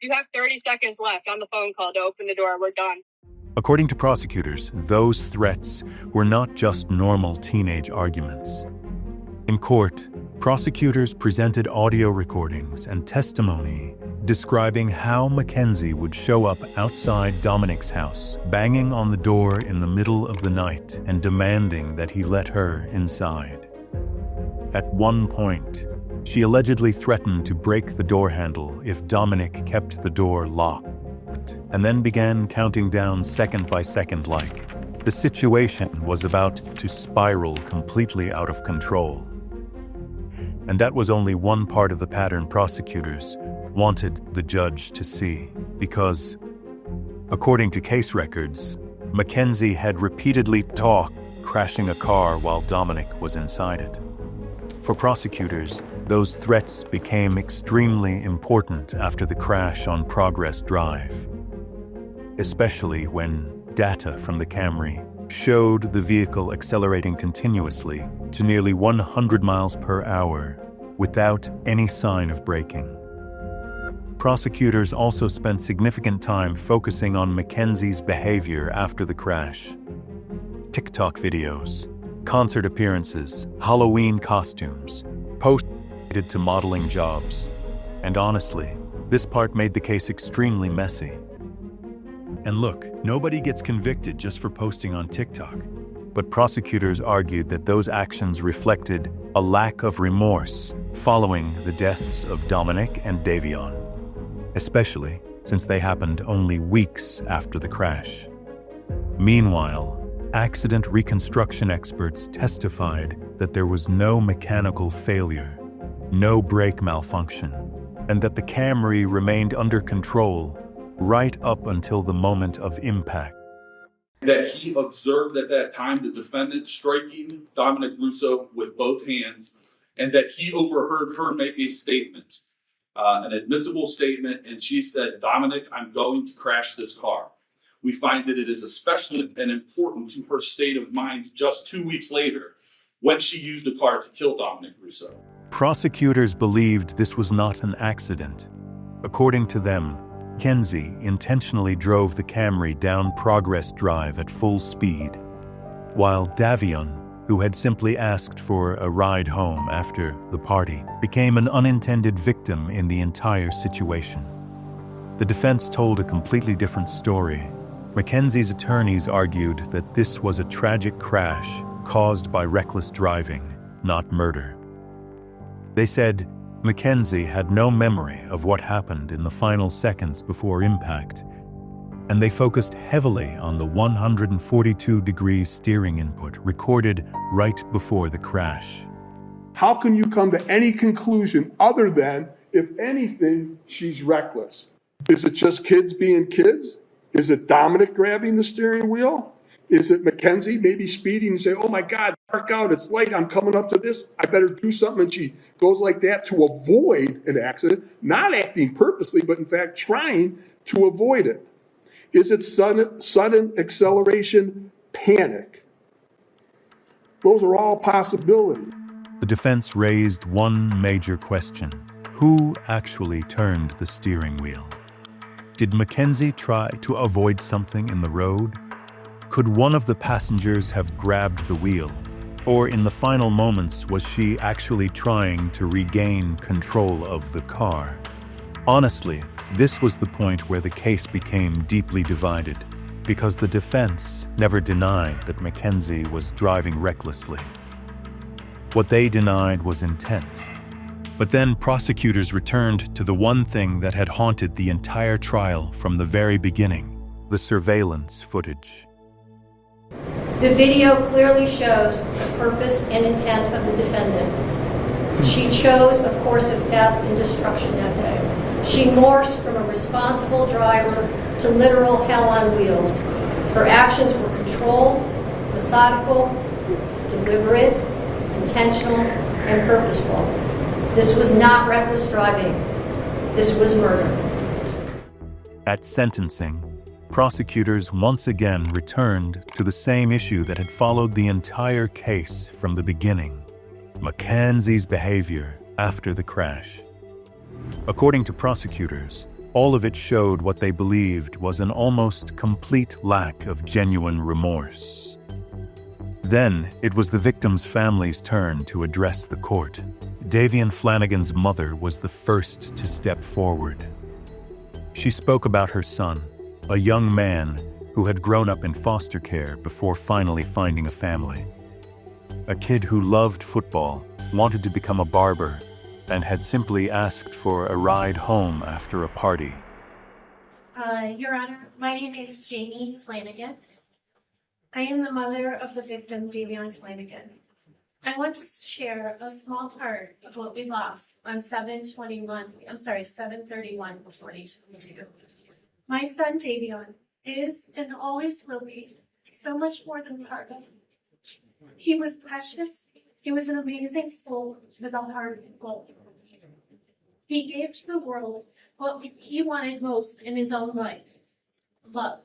You have 30 seconds left on the phone call to open the door. We're done. According to prosecutors, those threats were not just normal teenage arguments. In court, prosecutors presented audio recordings and testimony describing how MacKenzie would show up outside Dominic's house, banging on the door in the middle of the night and demanding that he let her inside. At one point, she allegedly threatened to break the door handle if Dominic kept the door locked, and then began counting down second by second like the situation was about to spiral completely out of control. And that was only one part of the pattern prosecutors wanted the judge to see, because, according to case records, MacKenzie had repeatedly talked crashing a car while Dominic was inside it. For prosecutors, those threats became extremely important after the crash on Progress Drive, especially when data from the Camry showed the vehicle accelerating continuously to nearly 100 miles per hour without any sign of braking. Prosecutors also spent significant time focusing on MacKenzie's behavior after the crash. TikTok videos, concert appearances, Halloween costumes, posts related to modeling jobs. And honestly, this part made the case extremely messy. And look, nobody gets convicted just for posting on TikTok. But prosecutors argued that those actions reflected a lack of remorse following the deaths of Dominic and Davion, especially since they happened only weeks after the crash. Meanwhile, accident reconstruction experts testified that there was no mechanical failure, no brake malfunction, and that the Camry remained under control right up until the moment of impact. That he observed at that time the defendant striking Dominic Russo with both hands, and that he overheard her make a statement, an admissible statement, and she said, "Dominic, I'm going to crash this car." We find that it is especially and important to her state of mind just 2 weeks later when she used a car to kill Dominic Russo. Prosecutors believed this was not an accident. According to them, MacKenzie intentionally drove the Camry down Progress Drive at full speed, while Davion who had simply asked for a ride home after the party, became an unintended victim in the entire situation. The defense told a completely different story. MacKenzie's attorneys argued that this was a tragic crash caused by reckless driving, not murder. They said MacKenzie had no memory of what happened in the final seconds before impact, and they focused heavily on the 142-degree steering input recorded right before the crash. How can you come to any conclusion other than, if anything, she's reckless? Is it just kids being kids? Is it Dominic grabbing the steering wheel? Is it MacKenzie maybe speeding and say, oh my God, park out, it's late, I'm coming up to this, I better do something, and she goes like that to avoid an accident, not acting purposely, but in fact trying to avoid it? Is it sudden acceleration, panic? Those are all possibilities. The defense raised one major question. Who actually turned the steering wheel? Did MacKenzie try to avoid something in the road? Could one of the passengers have grabbed the wheel? Or in the final moments, was she actually trying to regain control of the car? Honestly, this was the point where the case became deeply divided, because the defense never denied that MacKenzie was driving recklessly. What they denied was intent. But then prosecutors returned to the one thing that had haunted the entire trial from the very beginning: the surveillance footage. The video clearly shows the purpose and intent of the defendant. She chose a course of death and destruction that day. She morphs from a responsible driver to literal hell on wheels. Her actions were controlled, methodical, deliberate, intentional, and purposeful. This was not reckless driving. This was murder. At sentencing, prosecutors once again returned to the same issue that had followed the entire case from the beginning: MacKenzie's behavior after the crash. According to prosecutors, all of it showed what they believed was an almost complete lack of genuine remorse. Then it was the victim's family's turn to address the court. Davion Flanagan's mother was the first to step forward. She spoke about her son, a young man who had grown up in foster care before finally finding a family. A kid who loved football, wanted to become a barber, and had simply asked for a ride home after a party. Your Honor, my name is Jamie Flanagan. I am the mother of the victim, Davion Flanagan. I want to share a small part of what we lost on 7/31/2022. My son Davion is and always will be so much more than part of. He was precious. He was an amazing soul with a heart of gold. He gave to the world what he wanted most in his own life: love.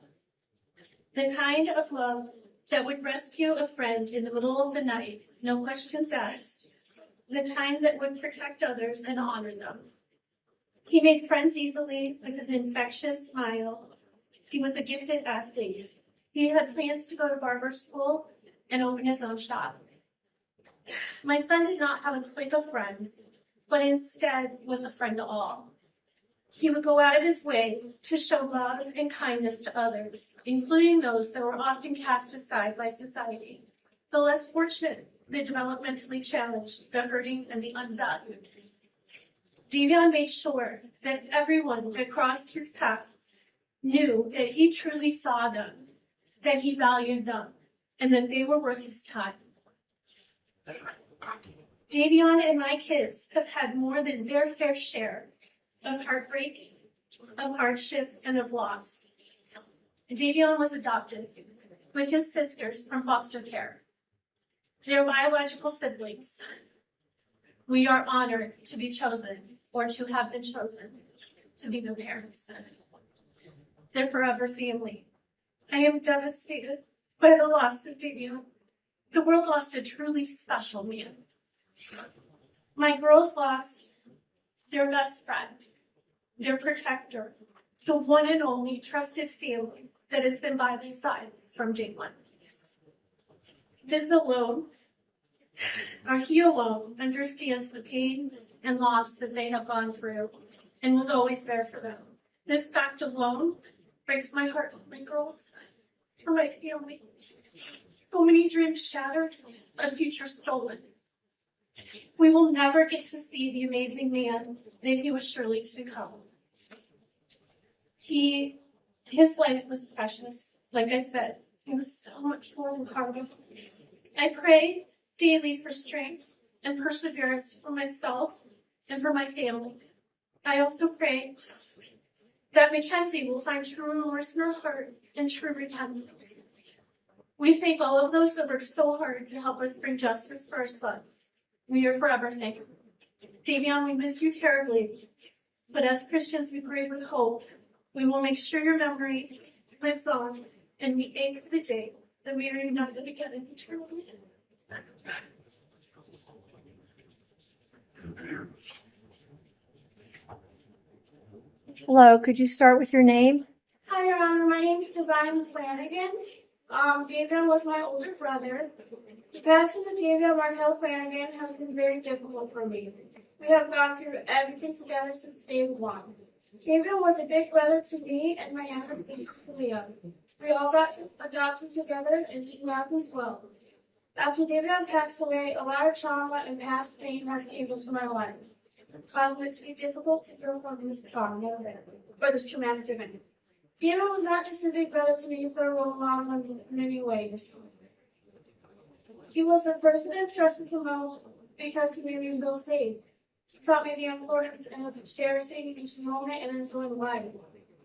The kind of love that would rescue a friend in the middle of the night, no questions asked. The kind that would protect others and honor them. He made friends easily with his infectious smile. He was a gifted athlete. He had plans to go to barber school and open his own shop. My son did not have a clique of friends, but instead was a friend to all. He would go out of his way to show love and kindness to others, including those that were often cast aside by society, the less fortunate, the developmentally challenged, the hurting, and the unvalued. Davion made sure that everyone that crossed his path knew that he truly saw them, that he valued them, and that they were worth his time. Davion and my kids have had more than their fair share of heartbreak, of hardship, and of loss. Davion was adopted with his sisters from foster care. They're biological siblings. We are honored to be chosen, or to have been chosen, to be their parents. They're forever family. I am devastated by the loss of Davion. The world lost a truly special man. My girls lost their best friend, their protector, the one and only trusted family that has been by their side from day one. This alone He alone understands the pain and loss that they have gone through and was always there for them. This fact alone breaks my heart for my girls, for my family. So many dreams shattered, a future stolen. We will never get to see the amazing man that he was surely to become. His life was precious. Like I said, he was so much more than cargo. I pray daily for strength and perseverance for myself and for my family. I also pray that MacKenzie will find true remorse in her heart and true repentance. We thank all of those that worked so hard to help us bring justice for our son. We are forever thankful. Davion, we miss you terribly, but as Christians we pray with hope. We will make sure your memory lives on, and we ache for the day that we are united again in eternity. Hello, could you start with your name? Hi, Your Honor. My name is Davion Flanagan. Davion was my older brother. The passing of Davion Markel Flanagan has been very difficult for me. We have gone through everything together since day one. Davion was a big brother to me and my younger brother, Leah. We all got adopted together in 2012. After Davion passed away, a lot of trauma and past pain has came into my life, causing it to be difficult to overcome this trauma or this traumatic event. Davion was not just a big brother to me, but a role model in many ways. He was the person I trusted the most because he made me feel safe. He taught me the importance of cherishing each moment and enjoying life.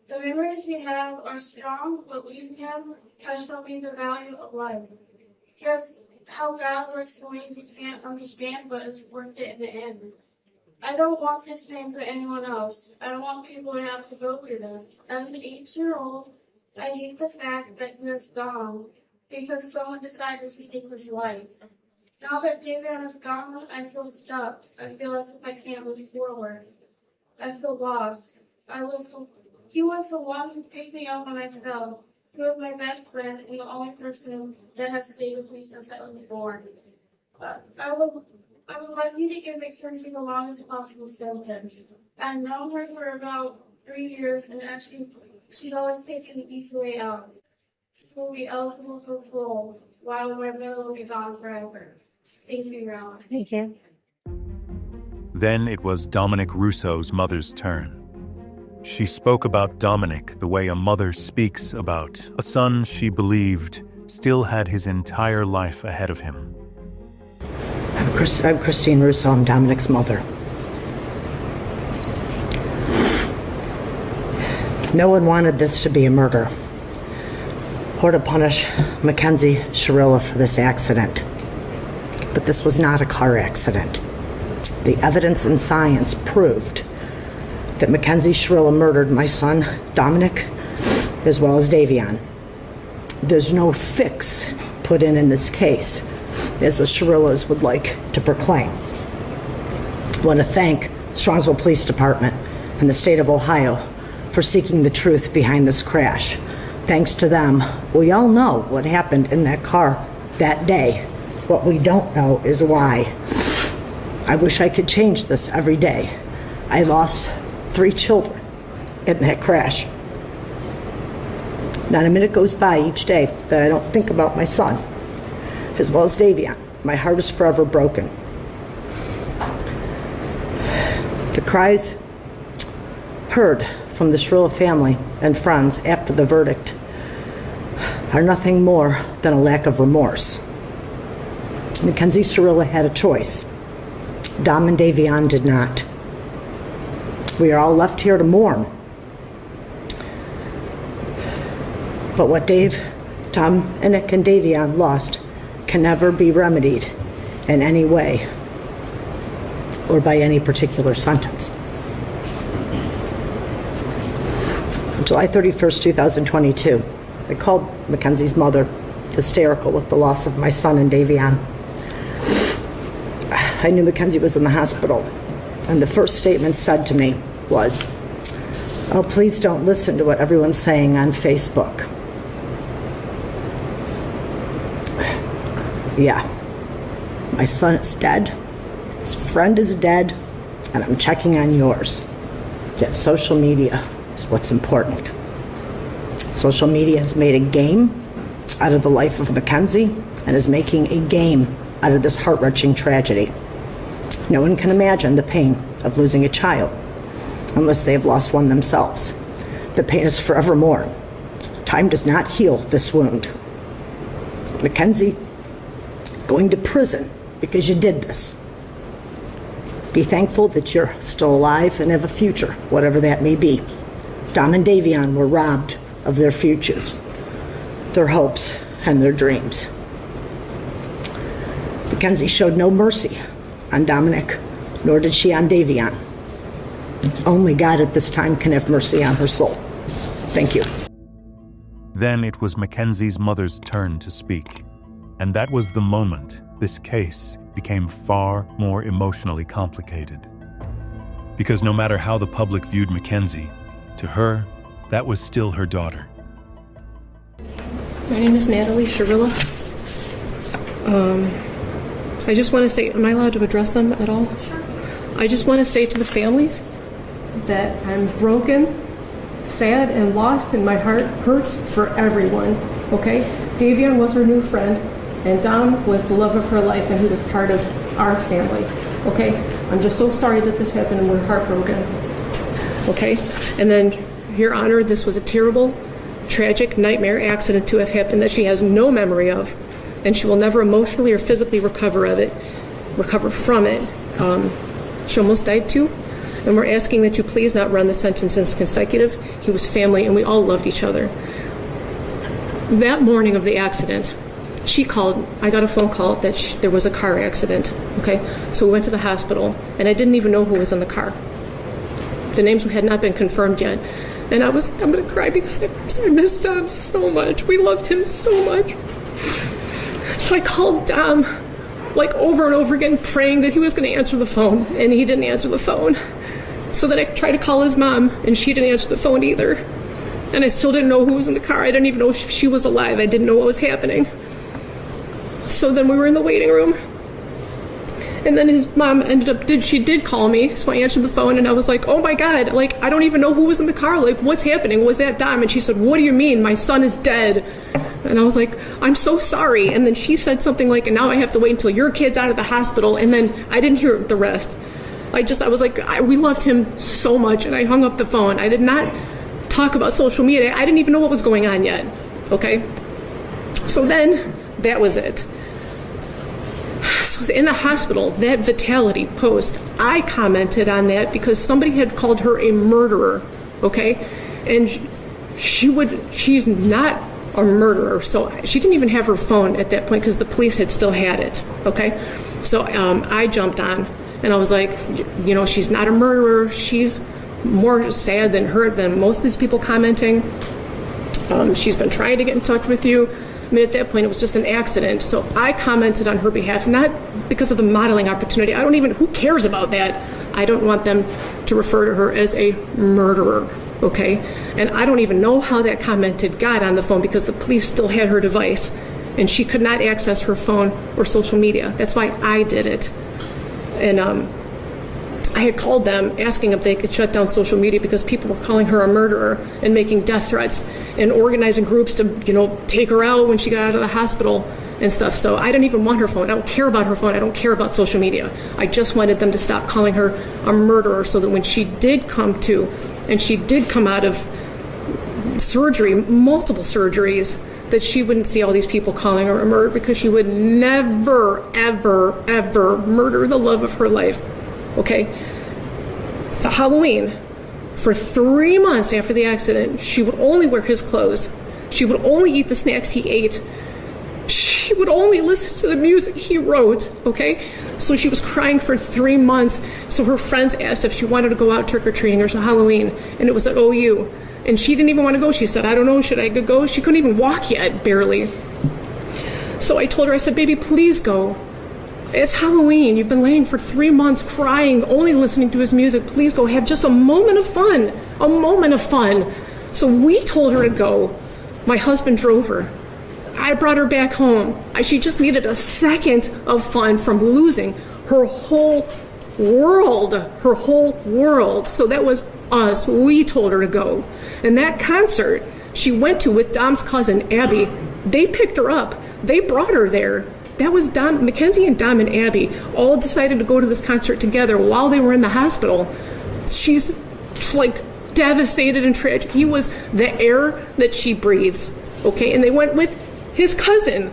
The memories we have are strong, but losing him has shown me the value of life. Just how God works in ways you can't understand, but it's worth it in the end. I don't want this pain for anyone else. I don't want people to have to go through this. As an 8-year-old, I hate the fact that he is gone because someone decided to take his life. Now that Davion is gone, I feel stuck. I feel as if I can't move forward. I feel lost. He was the one who picked me up when I fell. He was my best friend and the only person that has stayed with me since I was born. I would like you to give MacKenzie the longest possible sentence. I've known her for about 3 years, and actually, she's always taken the easy way out. She will be eligible for parole, while my brother will be gone forever. Thank you, Your Honor. Thank you. Then it was Dominic Russo's mother's turn. She spoke about Dominic the way a mother speaks about a son she believed still had his entire life ahead of him. I'm Christine Russo. I'm Dominic's mother. No one wanted this to be a murder or to punish MacKenzie Shirilla for this accident. But this was not a car accident. The evidence and science proved that MacKenzie Shirilla murdered my son, Dominic, as well as Davion. There's no fix put in this case, as the Shirillas would like to proclaim. I want to thank Strongsville Police Department and the state of Ohio for seeking the truth behind this crash. Thanks to them, we all know what happened in that car that day. What we don't know is why. I wish I could change this every day. I lost 3 children in that crash. Not a minute goes by each day that I don't think about my son, as well as Davion. My heart is forever broken. The cries heard from the Shirilla family and friends after the verdict are nothing more than a lack of remorse. MacKenzie Shirilla had a choice. Dom and Davion did not. We are all left here to mourn. But what Dominic and Davion lost can never be remedied in any way or by any particular sentence. On July 31st, 2022, I called MacKenzie's mother, hysterical with the loss of my son and Davion. I knew MacKenzie was in the hospital, and the first statement said to me was, "Oh, please don't listen to what everyone's saying on Facebook." Yeah, My son is dead, his friend is dead, and I'm checking on yours. Yet social media is what's important. Social media has made a game out of the life of MacKenzie and is making a game out of this heart-wrenching tragedy. No one can imagine the pain of losing a child unless they have lost one themselves. The pain is forevermore. Time does not heal this wound. MacKenzie, going to prison because you did this. Be thankful that you're still alive and have a future, whatever that may be. Dom and Davion were robbed of their futures, their hopes, and their dreams. MacKenzie showed no mercy on Dominic, nor did she on Davion. Only God at this time can have mercy on her soul. Thank you. Then it was MacKenzie's mother's turn to speak, and that was the moment this case became far more emotionally complicated. Because no matter how the public viewed MacKenzie, to her, that was still her daughter. My name is MacKenzie Shirilla. I just want to say, am I allowed to address them at all? Sure. I just want to say to the families that I'm broken, sad, and lost, and my heart hurts for everyone, okay? Davion was her new friend, and Dom was the love of her life, and he was part of our family, okay? I'm just so sorry that this happened, and we're heartbroken, okay? And then, Your Honor, this was a terrible, tragic nightmare accident to have happened that she has no memory of, and she will never emotionally or physically recover from it. She almost died too, and we're asking that you please not run the sentences consecutive. He was family, and we all loved each other. That morning of the accident, she called. I got a phone call that there was a car accident. Okay, so we went to the hospital, and I didn't even know who was in the car. The names had not been confirmed yet, and I'm going to cry because I missed Dom so much. We loved him so much. So I called Dom, like over and over again, praying that he was going to answer the phone, and he didn't answer the phone. So then I tried to call his mom, and she didn't answer the phone either. And I still didn't know who was in the car. I didn't even know if she was alive. I didn't know what was happening. So then we were in the waiting room, and then his mom she did call me, so I answered the phone, and I was like, oh my God, like, I don't even know who was in the car, like, what's happening? Was that Dom? And she said, what do you mean? My son is dead. And I was like, I'm so sorry. And then she said something like, and now I have to wait until your kid's out of the hospital. And then I didn't hear the rest. I was like, we loved him so much, and I hung up the phone. I did not talk about social media. I didn't even know what was going on yet, okay? So then, that was it. So in the hospital, that Vitality post, I commented on that because somebody had called her a murderer, okay? And she's not a murderer, so she didn't even have her phone at that point because the police had still had it, okay? So I jumped on, and I was like, you know, she's not a murderer. She's more sad than most of these people commenting. She's been trying to get in touch with you. I mean, at that point, it was just an accident. So I commented on her behalf, not because of the modeling opportunity. Who cares about that? I don't want them to refer to her as a murderer, okay? And I don't even know how that comment had got on the phone because the police still had her device, and she could not access her phone or social media. That's why I did it. And I had called them asking if they could shut down social media because people were calling her a murderer and making death threats and organizing groups to, take her out when she got out of the hospital and stuff. So I didn't even want her phone. I don't care about her phone. I don't care about social media. I just wanted them to stop calling her a murderer so that when she did come to, and she did come out of surgery, multiple surgeries, that she wouldn't see all these people calling her a murderer because she would never, ever, ever murder the love of her life. Okay? For Halloween, for 3 months after the accident, she would only wear his clothes. She would only eat the snacks he ate. She would only listen to the music he wrote, okay? So she was crying for 3 months. So her friends asked if she wanted to go out trick-or-treating or Halloween, and it was at OU. And she didn't even want to go. She said, I don't know, should I go? She couldn't even walk yet, barely. So I told her, I said, baby, please go. It's Halloween. You've been laying for 3 months crying, only listening to his music. Please go have just a moment of fun. A moment of fun. So we told her to go. My husband drove her. I brought her back home. She just needed a second of fun from losing her whole world. So that was us. We told her to go. And that concert she went to with Dom's cousin, Abby, they picked her up. They brought her there. That was MacKenzie and Dom and Abby all decided to go to this concert together while they were in the hospital. She's like devastated and tragic. He was the air that she breathes, okay? And they went with his cousin.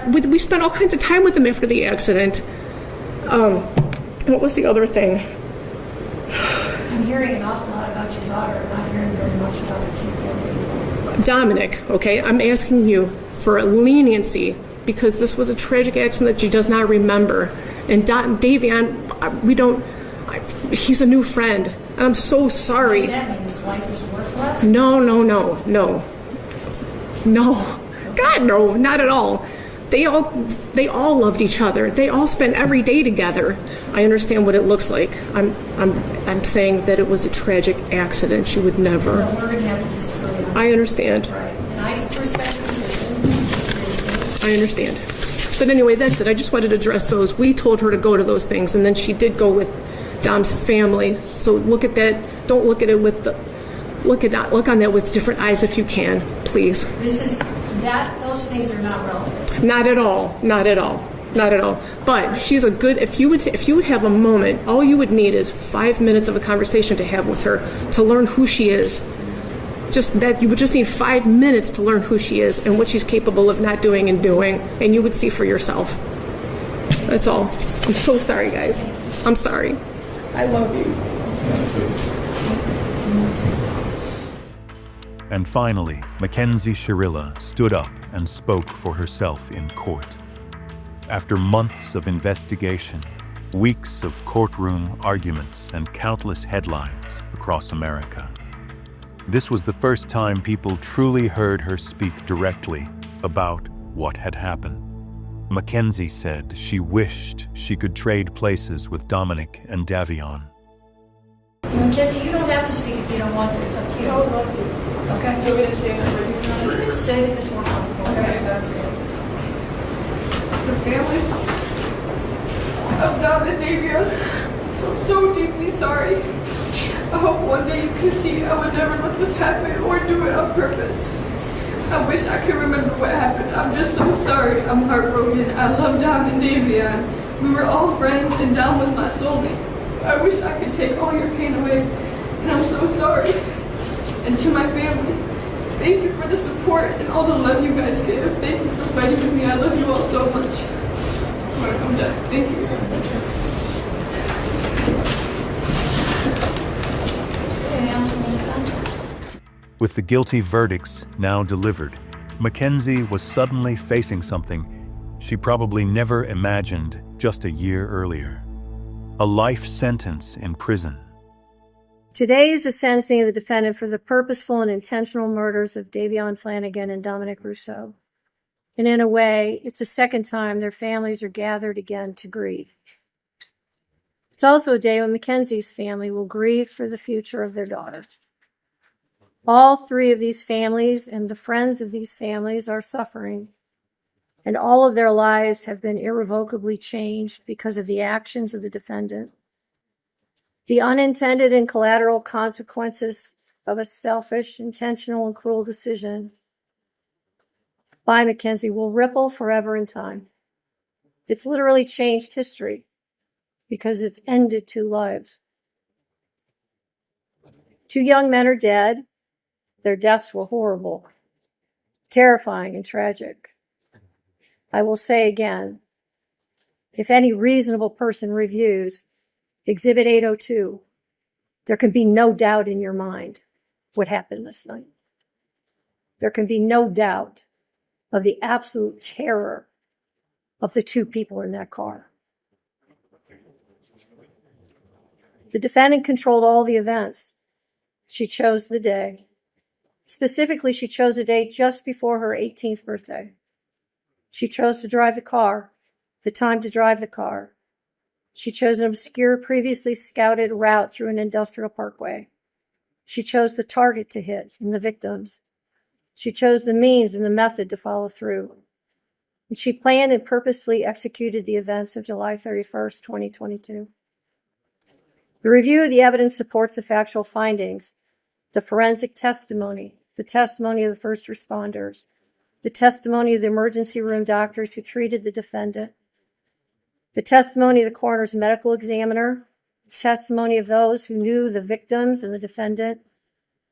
We spent all kinds of time with him after the accident. What was the other thing? I'm hearing an awful lot about your daughter. I'm not hearing very much about her too, Delvi. Dominic, okay? I'm asking you for leniency because this was a tragic accident that she does not remember. And Davion, he's a new friend. And I'm so sorry. Does that mean his life is worthless? No. God, no, not at all. They all loved each other. They all spent every day together. I understand what it looks like. I'm saying that it was a tragic accident. She would never. Well, we're going to have to disagree on that. I understand. Right. And I respect your position. I understand. But anyway, that's it. I just wanted to address those. We told her to go to those things, and then she did go with Dom's family. So look at that. Don't look at it with look on that with different eyes if you can, please. Those things are not relevant. Not at all. But she's a good. If you would have a moment, all you would need is 5 minutes of a conversation to have with her to learn who she is. Just that, you would just need 5 minutes to learn who she is and what she's capable of not doing and doing, and you would see for yourself. That's all. I'm so sorry, guys. I'm sorry. I love you. And finally, MacKenzie Shirilla stood up and spoke for herself in court. After months of investigation, weeks of courtroom arguments, and countless headlines across America, this was the first time people truly heard her speak directly about what had happened. MacKenzie said she wished she could trade places with Dominic and Davion. MacKenzie, you don't have to speak if you don't want to. It's up to you. I would love to. Okay. You're going to stand up with me? You can sit if it's more comfortable. Okay. It's better for you. The families of Dom and Davion, I'm so deeply sorry. I hope one day you can see I would never let this happen or do it on purpose. I wish I could remember what happened. I'm just so sorry. I'm heartbroken. I love Dom and Davion. We were all friends and Dom was my soulmate. I wish I could take all your pain away, and I'm so sorry. And to my family, thank you for the support and all the love you guys give. Thank you for fighting with me. I love you all so much. All right, I'm done. Thank you. With the guilty verdicts now delivered, MacKenzie was suddenly facing something she probably never imagined just a year earlier: a life sentence in prison. Today is the sentencing of the defendant for the purposeful and intentional murders of Davion Flanagan and Dominic Russo. And in a way, it's the second time their families are gathered again to grieve. It's also a day when MacKenzie's family will grieve for the future of their daughter. All three of these families and the friends of these families are suffering, and all of their lives have been irrevocably changed because of the actions of the defendant. The unintended and collateral consequences of a selfish, intentional, and cruel decision by MacKenzie will ripple forever in time. It's literally changed history because it's ended 2 lives. 2 young men are dead. Their deaths were horrible, terrifying, and tragic. I will say again, if any reasonable person reviews Exhibit 802, there can be no doubt in your mind what happened this night. There can be no doubt of the absolute terror of the 2 people in that car. The defendant controlled all the events. She chose the day. Specifically, she chose a day just before her 18th birthday. She chose to drive the car, the time to drive the car. She chose an obscure, previously scouted route through an industrial parkway. She chose the target to hit and the victims. She chose the means and the method to follow through. And she planned and purposefully executed the events of July 31st, 2022. The review of the evidence supports the factual findings, the forensic testimony, the testimony of the first responders, the testimony of the emergency room doctors who treated the defendant, the testimony of the coroner's medical examiner, the testimony of those who knew the victims and the defendant,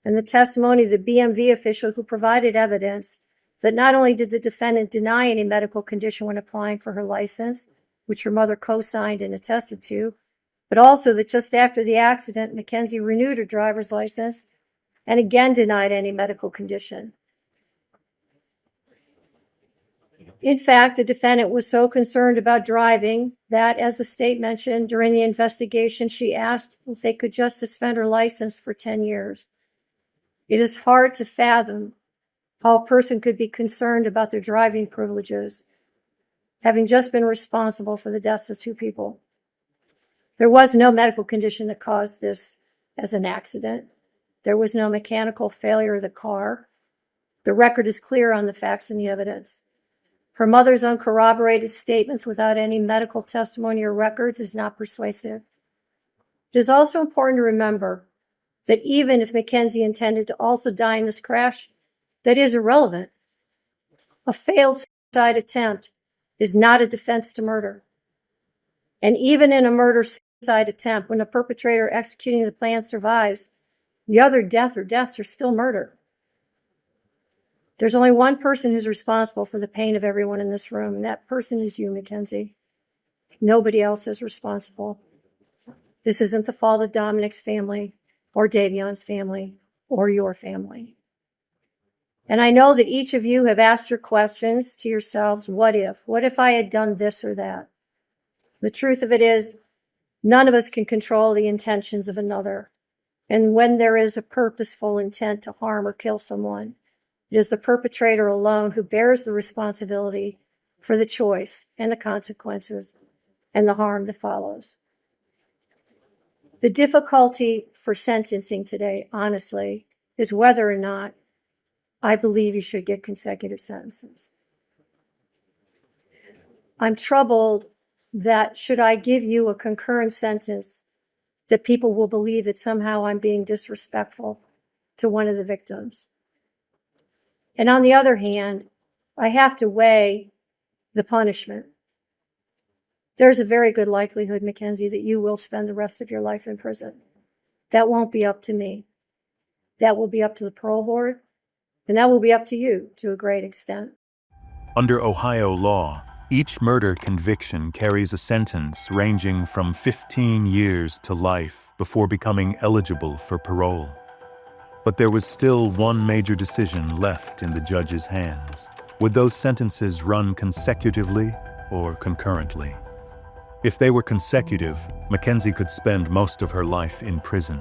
and the testimony of the BMV official who provided evidence that not only did the defendant deny any medical condition when applying for her license, which her mother co-signed and attested to, but also that just after the accident, MacKenzie renewed her driver's license and again denied any medical condition. In fact, the defendant was so concerned about driving that, as the state mentioned, during the investigation, she asked if they could just suspend her license for 10 years. It is hard to fathom how a person could be concerned about their driving privileges, having just been responsible for the deaths of 2 people. There was no medical condition that caused this as an accident. There was no mechanical failure of the car. The record is clear on the facts and the evidence. Her mother's uncorroborated statements without any medical testimony or records is not persuasive. It is also important to remember that even if MacKenzie intended to also die in this crash, that is irrelevant. A failed suicide attempt is not a defense to murder. And even in a murder-suicide attempt, when the perpetrator executing the plan survives, the other death or deaths are still murder. There's only one person who's responsible for the pain of everyone in this room, and that person is you, MacKenzie. Nobody else is responsible. This isn't the fault of Dominic's family, or Davion's family, or your family. And I know that each of you have asked your questions to yourselves, what if? What if I had done this or that? The truth of it is, none of us can control the intentions of another. And when there is a purposeful intent to harm or kill someone, it is the perpetrator alone who bears the responsibility for the choice and the consequences and the harm that follows. The difficulty for sentencing today, honestly, is whether or not I believe you should get consecutive sentences. I'm troubled that should I give you a concurrent sentence, that people will believe that somehow I'm being disrespectful to one of the victims. And on the other hand, I have to weigh the punishment. There's a very good likelihood, MacKenzie, that you will spend the rest of your life in prison. That won't be up to me. That will be up to the parole board, and that will be up to you to a great extent. Under Ohio law, each murder conviction carries a sentence ranging from 15 years to life before becoming eligible for parole. But there was still one major decision left in the judge's hands. Would those sentences run consecutively or concurrently? If they were consecutive, MacKenzie could spend most of her life in prison.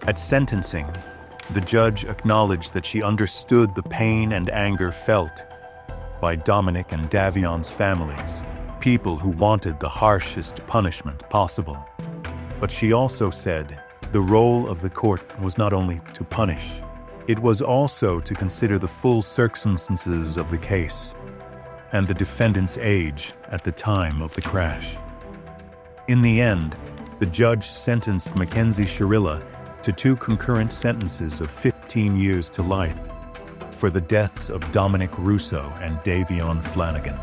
At sentencing, the judge acknowledged that she understood the pain and anger felt by Dominic and Davion's families, people who wanted the harshest punishment possible. But she also said the role of the court was not only to punish, it was also to consider the full circumstances of the case and the defendant's age at the time of the crash. In the end, the judge sentenced MacKenzie Shirilla to 2 concurrent sentences of 15 years to life for the deaths of Dominic Russo and Davion Flanagan.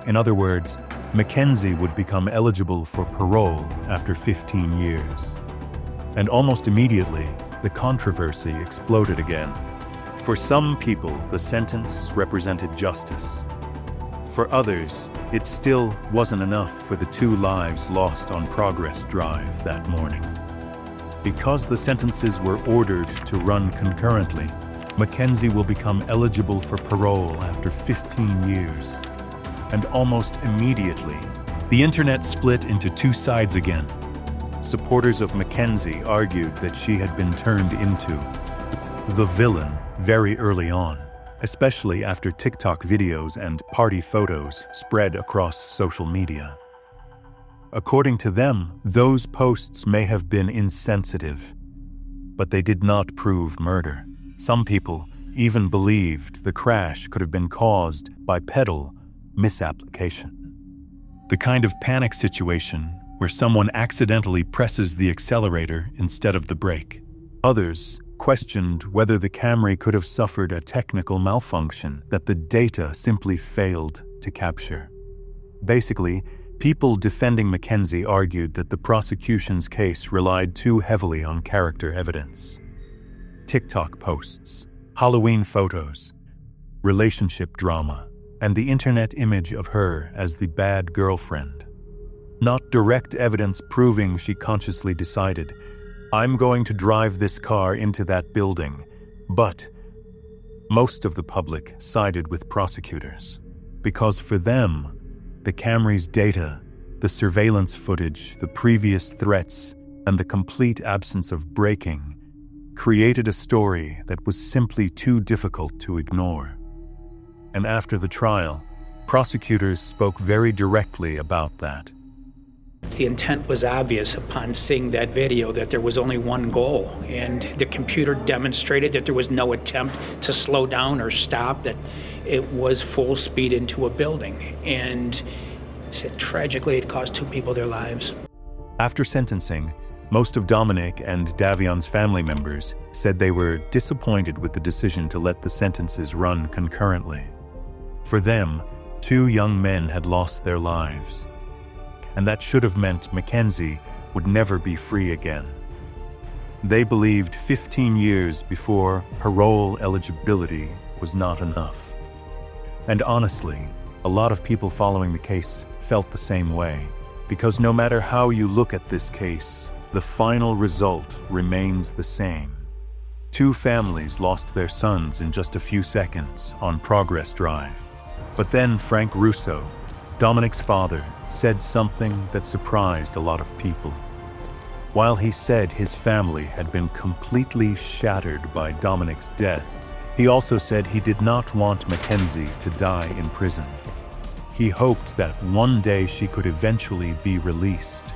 In other words, MacKenzie would become eligible for parole after 15 years. And almost immediately, the controversy exploded again. For some people, the sentence represented justice. For others, it still wasn't enough for the 2 lives lost on Progress Drive that morning. Because the sentences were ordered to run concurrently, MacKenzie will become eligible for parole after 15 years. And almost immediately, the internet split into 2 sides again. Supporters of MacKenzie argued that she had been turned into the villain very early on, especially after TikTok videos and party photos spread across social media. According to them, those posts may have been insensitive, but they did not prove murder. Some people even believed the crash could have been caused by pedal misapplication. The kind of panic situation where someone accidentally presses the accelerator instead of the brake. Others questioned whether the Camry could have suffered a technical malfunction that the data simply failed to capture. Basically, people defending MacKenzie argued that the prosecution's case relied too heavily on character evidence. TikTok posts, Halloween photos, relationship drama, and the internet image of her as the bad girlfriend. Not direct evidence proving she consciously decided, "I'm going to drive this car into that building," but most of the public sided with prosecutors, because for them, the Camry's data, the surveillance footage, the previous threats, and the complete absence of braking created a story that was simply too difficult to ignore. And after the trial, prosecutors spoke very directly about that. The intent was obvious upon seeing that video that there was only one goal, and the computer demonstrated that there was no attempt to slow down or stop, that it was full speed into a building, and tragically it cost 2 people their lives. After sentencing, most of Dominic and Davion's family members said they were disappointed with the decision to let the sentences run concurrently. For them, 2 young men had lost their lives, and that should have meant MacKenzie would never be free again. They believed 15 years before parole eligibility was not enough. And honestly, a lot of people following the case felt the same way, because no matter how you look at this case, the final result remains the same. 2 families lost their sons in just a few seconds on Progress Drive. But then Frank Russo, Dominic's father, said something that surprised a lot of people. While he said his family had been completely shattered by Dominic's death, he also said he did not want MacKenzie to die in prison. He hoped that one day she could eventually be released,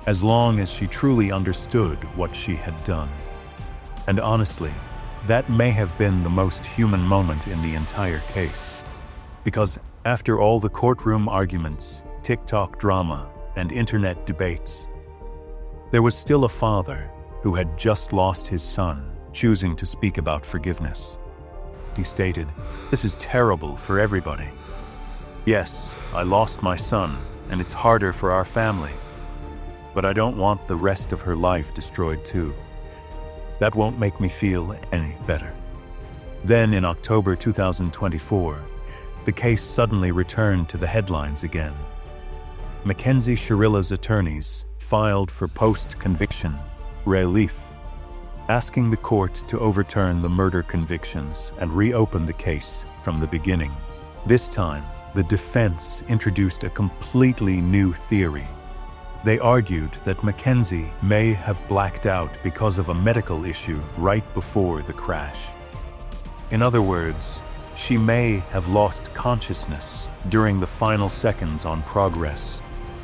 as long as she truly understood what she had done. And honestly, that may have been the most human moment in the entire case. Because after all the courtroom arguments, TikTok drama, and internet debates, there was still a father who had just lost his son choosing to speak about forgiveness. He stated, "This is terrible for everybody. Yes, I lost my son, and it's harder for our family. But I don't want the rest of her life destroyed too. That won't make me feel any better." Then in October 2024, the case suddenly returned to the headlines again. MacKenzie Shirilla's attorneys filed for post-conviction relief, asking the court to overturn the murder convictions and reopen the case from the beginning. This time, the defense introduced a completely new theory. They argued that MacKenzie may have blacked out because of a medical issue right before the crash. In other words, she may have lost consciousness during the final seconds on Progress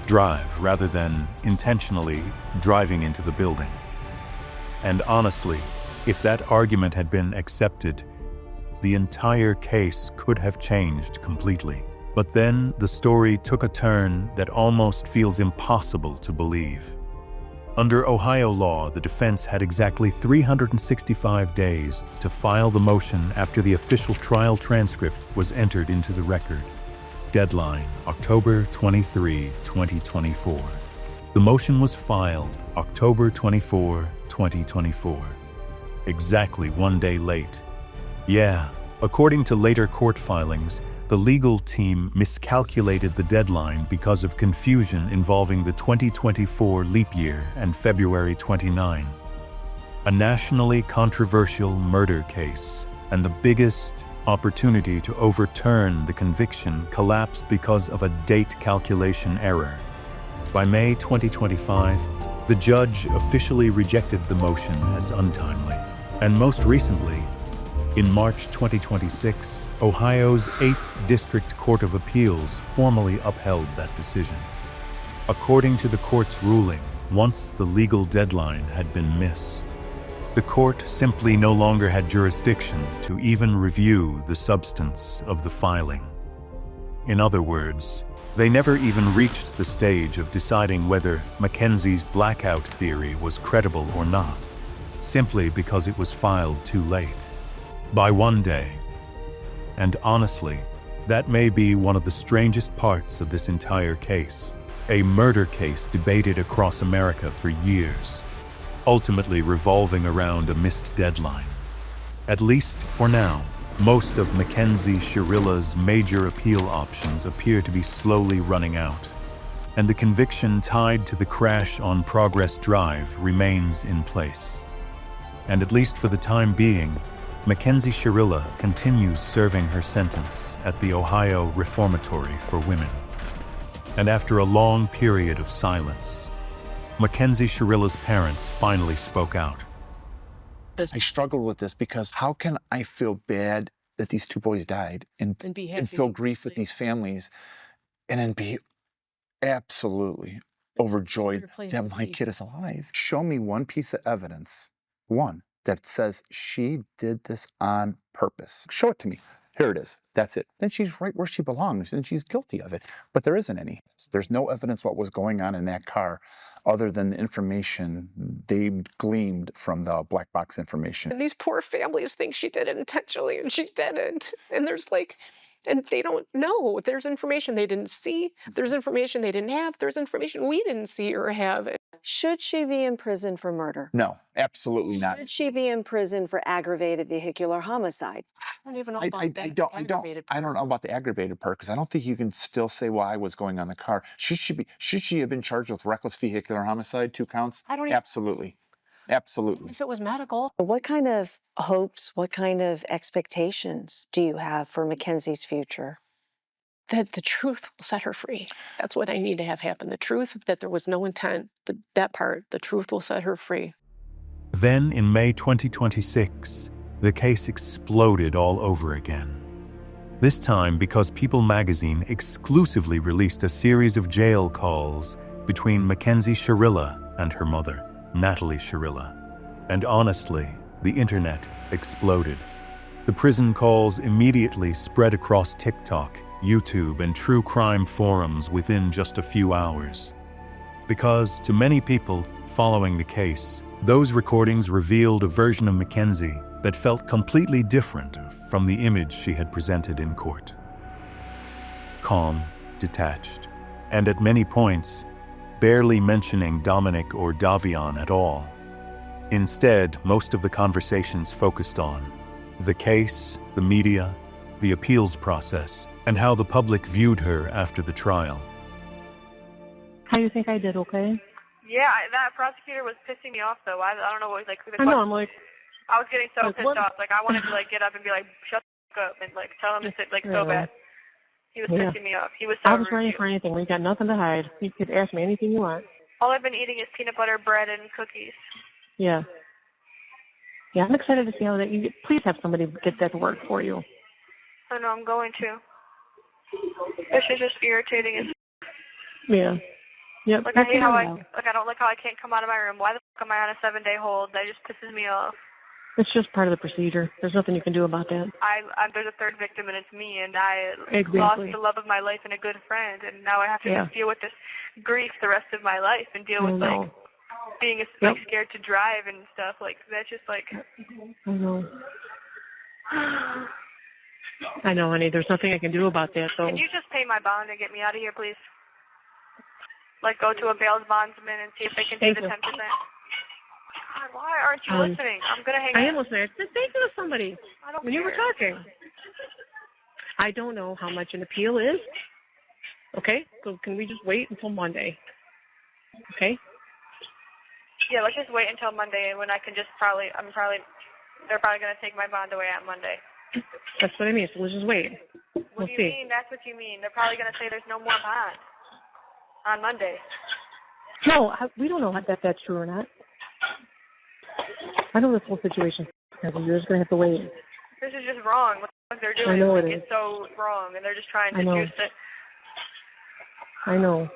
Drive rather than intentionally driving into the building. And honestly, if that argument had been accepted, the entire case could have changed completely. But then the story took a turn that almost feels impossible to believe. Under Ohio law, the defense had exactly 365 days to file the motion after the official trial transcript was entered into the record. Deadline, October 23, 2024. The motion was filed October 24, 2024. Exactly 1 day late. Yeah, according to later court filings, the legal team miscalculated the deadline because of confusion involving the 2024 leap year and February 29. A nationally controversial murder case, and the biggest opportunity to overturn the conviction collapsed because of a date calculation error. By May 2025, the judge officially rejected the motion as untimely. And most recently, in March 2026, Ohio's 8th District Court of Appeals formally upheld that decision. According to the court's ruling, once the legal deadline had been missed, the court simply no longer had jurisdiction to even review the substance of the filing. In other words, they never even reached the stage of deciding whether MacKenzie's blackout theory was credible or not, simply because it was filed too late, by one day. And honestly, that may be one of the strangest parts of this entire case. A murder case debated across America for years, ultimately revolving around a missed deadline. At least for now, most of MacKenzie Shirilla's major appeal options appear to be slowly running out, and the conviction tied to the crash on Progress Drive remains in place. And at least for the time being, MacKenzie Shirilla continues serving her sentence at the Ohio Reformatory for Women. And after a long period of silence, MacKenzie Shirilla's parents finally spoke out. I struggled with this because how can I feel bad that these two boys died and feel grief with these families and then be absolutely overjoyed that my kid is alive? Show me one piece of evidence, one, that says she did this on purpose. Show it to me. Here it is. That's it. Then she's right where she belongs and she's guilty of it. But there isn't any. There's no evidence what was going on in that car other than the information they gleaned from the black box information. And these poor families think she did it intentionally and she didn't. And and they don't know. There's information they didn't see. There's information they didn't have. There's information we didn't see or have. Should she be in prison for murder? No, absolutely not. Should she be in prison for aggravated vehicular homicide? I don't even know about that aggravated part. I don't know about the aggravated part because I don't think you can still say why was going on in the car. Should she have been charged with reckless vehicular homicide, 2 counts? Absolutely. Absolutely. If it was medical. What kind of hopes, what kind of expectations do you have for MacKenzie's future? That the truth will set her free. That's what I need to have happen. The truth, that there was no intent, that part, the truth will set her free. Then in May 2026, the case exploded all over again. This time because People magazine exclusively released a series of jail calls between MacKenzie Shirilla and her mother, Natalie Shirilla. And honestly, the internet exploded. The prison calls immediately spread across TikTok, YouTube, and true crime forums within just a few hours. Because to many people following the case, those recordings revealed a version of MacKenzie that felt completely different from the image she had presented in court. Calm, detached, and at many points, barely mentioning Dominic or Davion at all. Instead, most of the conversations focused on the case, the media, the appeals process, and how the public viewed her after the trial. How do you think I did, okay? Yeah, that prosecutor was pissing me off, though. I don't know what, like, the I know, I'm like... I was getting so pissed what? off. Like, I wanted to, like, get up and be like, shut the fuck up, and, like, tell him to sit, like, so bad. He was pissing me off. He was so I was ready for anything. We got nothing to hide. You could ask me anything you want. All I've been eating is peanut butter, bread, and cookies. Yeah. Yeah, I'm excited to see how that you please have somebody get that to work for you. I know, I'm going to. This is just irritating as Yeah. Yep. Like, I hate how I don't like how I can't come out of my room. Why the fuck am I on a 7-day hold? That just pisses me off. It's just part of the procedure. There's nothing you can do about that. There's a third victim, and it's me, and I Exactly. lost the love of my life and a good friend, and now I have to just deal with this grief the rest of my life and deal with, like, being like, scared to drive and stuff. Like, that's just, like... I know. I know, honey. There's nothing I can do about that, so... Can you just pay my bond and get me out of here, please? Like, go to a bail bondsman and see if they can do the 10%. God, why aren't you listening? I'm going to hang up. I am listening. Just say to somebody when you were talking. I don't know how much an appeal is. Okay? So can we just wait until Monday? Okay? Yeah, let's just wait until Monday when I can just they're probably going to take my bond away on Monday. That's what I mean. So let's just wait. What do you mean? That's what you mean. They're probably going to say there's no more bond on Monday. No, we don't know if that's true or not. I know this whole situation. You're just going to have to wait. This is just wrong. What the fuck they're doing? I know it It's so wrong, and they're just trying to juice it. I know.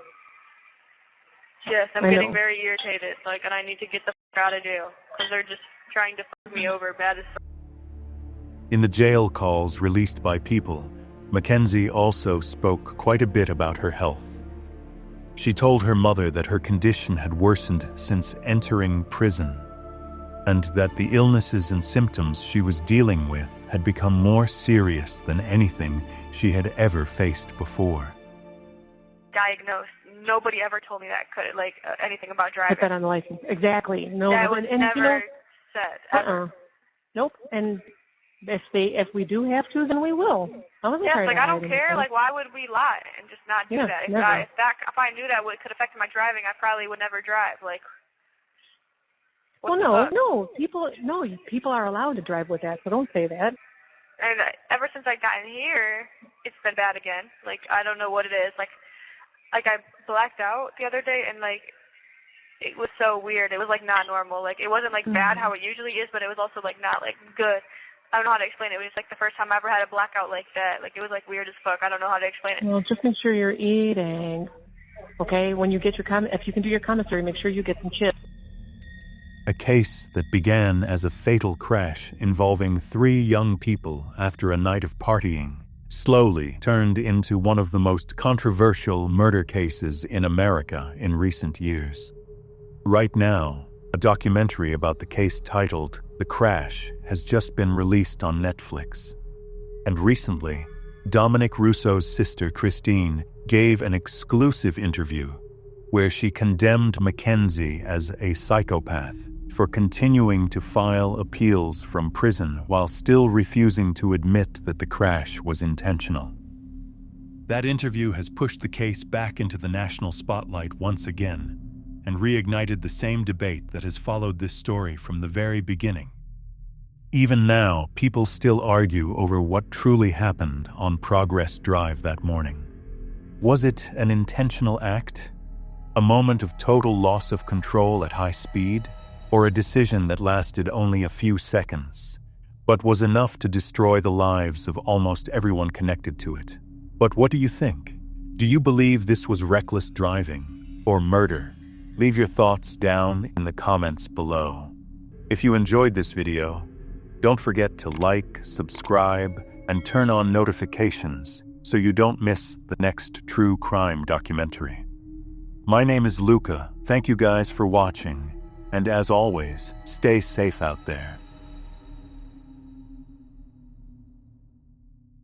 Yes, I'm getting very irritated, and I need to get the fuck out of jail. because they're just trying to fuck me over bad as fuck. In the jail calls released by People, MacKenzie also spoke quite a bit about her health. She told her mother that her condition had worsened since entering prison, and that the illnesses and symptoms she was dealing with had become more serious than anything she had ever faced before. Diagnosed. Nobody ever told me that anything about driving. Put that on the license. Exactly. No, that was never said. Ever. Nope. And if we do have to, then we will. I don't care. Like, why would we lie and just not do that? If I knew that could affect my driving, I probably would never drive. Like, well, people are allowed to drive with that, so don't say that. And ever since I got in here, it's been bad again. Like, I don't know what it is. Like I blacked out the other day, and it was so weird. It was not normal. Like, it wasn't bad how it usually is, but it was also not good. I don't know how to explain it. It was the first time I ever had a blackout like that. Like, it was weird as fuck. I don't know how to explain it. Well, just make sure you're eating. Okay, when you get your if you can do your commissary, make sure you get some chips. A case that began as a fatal crash involving 3 young people after a night of partying slowly turned into one of the most controversial murder cases in America in recent years. Right now, a documentary about the case titled The Crash has just been released on Netflix. And recently, Dominic Russo's sister Christine gave an exclusive interview where she condemned MacKenzie as a psychopath for continuing to file appeals from prison while still refusing to admit that the crash was intentional. That interview has pushed the case back into the national spotlight once again and reignited the same debate that has followed this story from the very beginning. Even now, people still argue over what truly happened on Progress Drive that morning. Was it an intentional act? A moment of total loss of control at high speed? Or a decision that lasted only a few seconds, but was enough to destroy the lives of almost everyone connected to it? But what do you think? Do you believe this was reckless driving or murder? Leave your thoughts down in the comments below. If you enjoyed this video, don't forget to like, subscribe, and turn on notifications so you don't miss the next true crime documentary. My name is Luca. Thank you guys for watching. And as always, stay safe out there.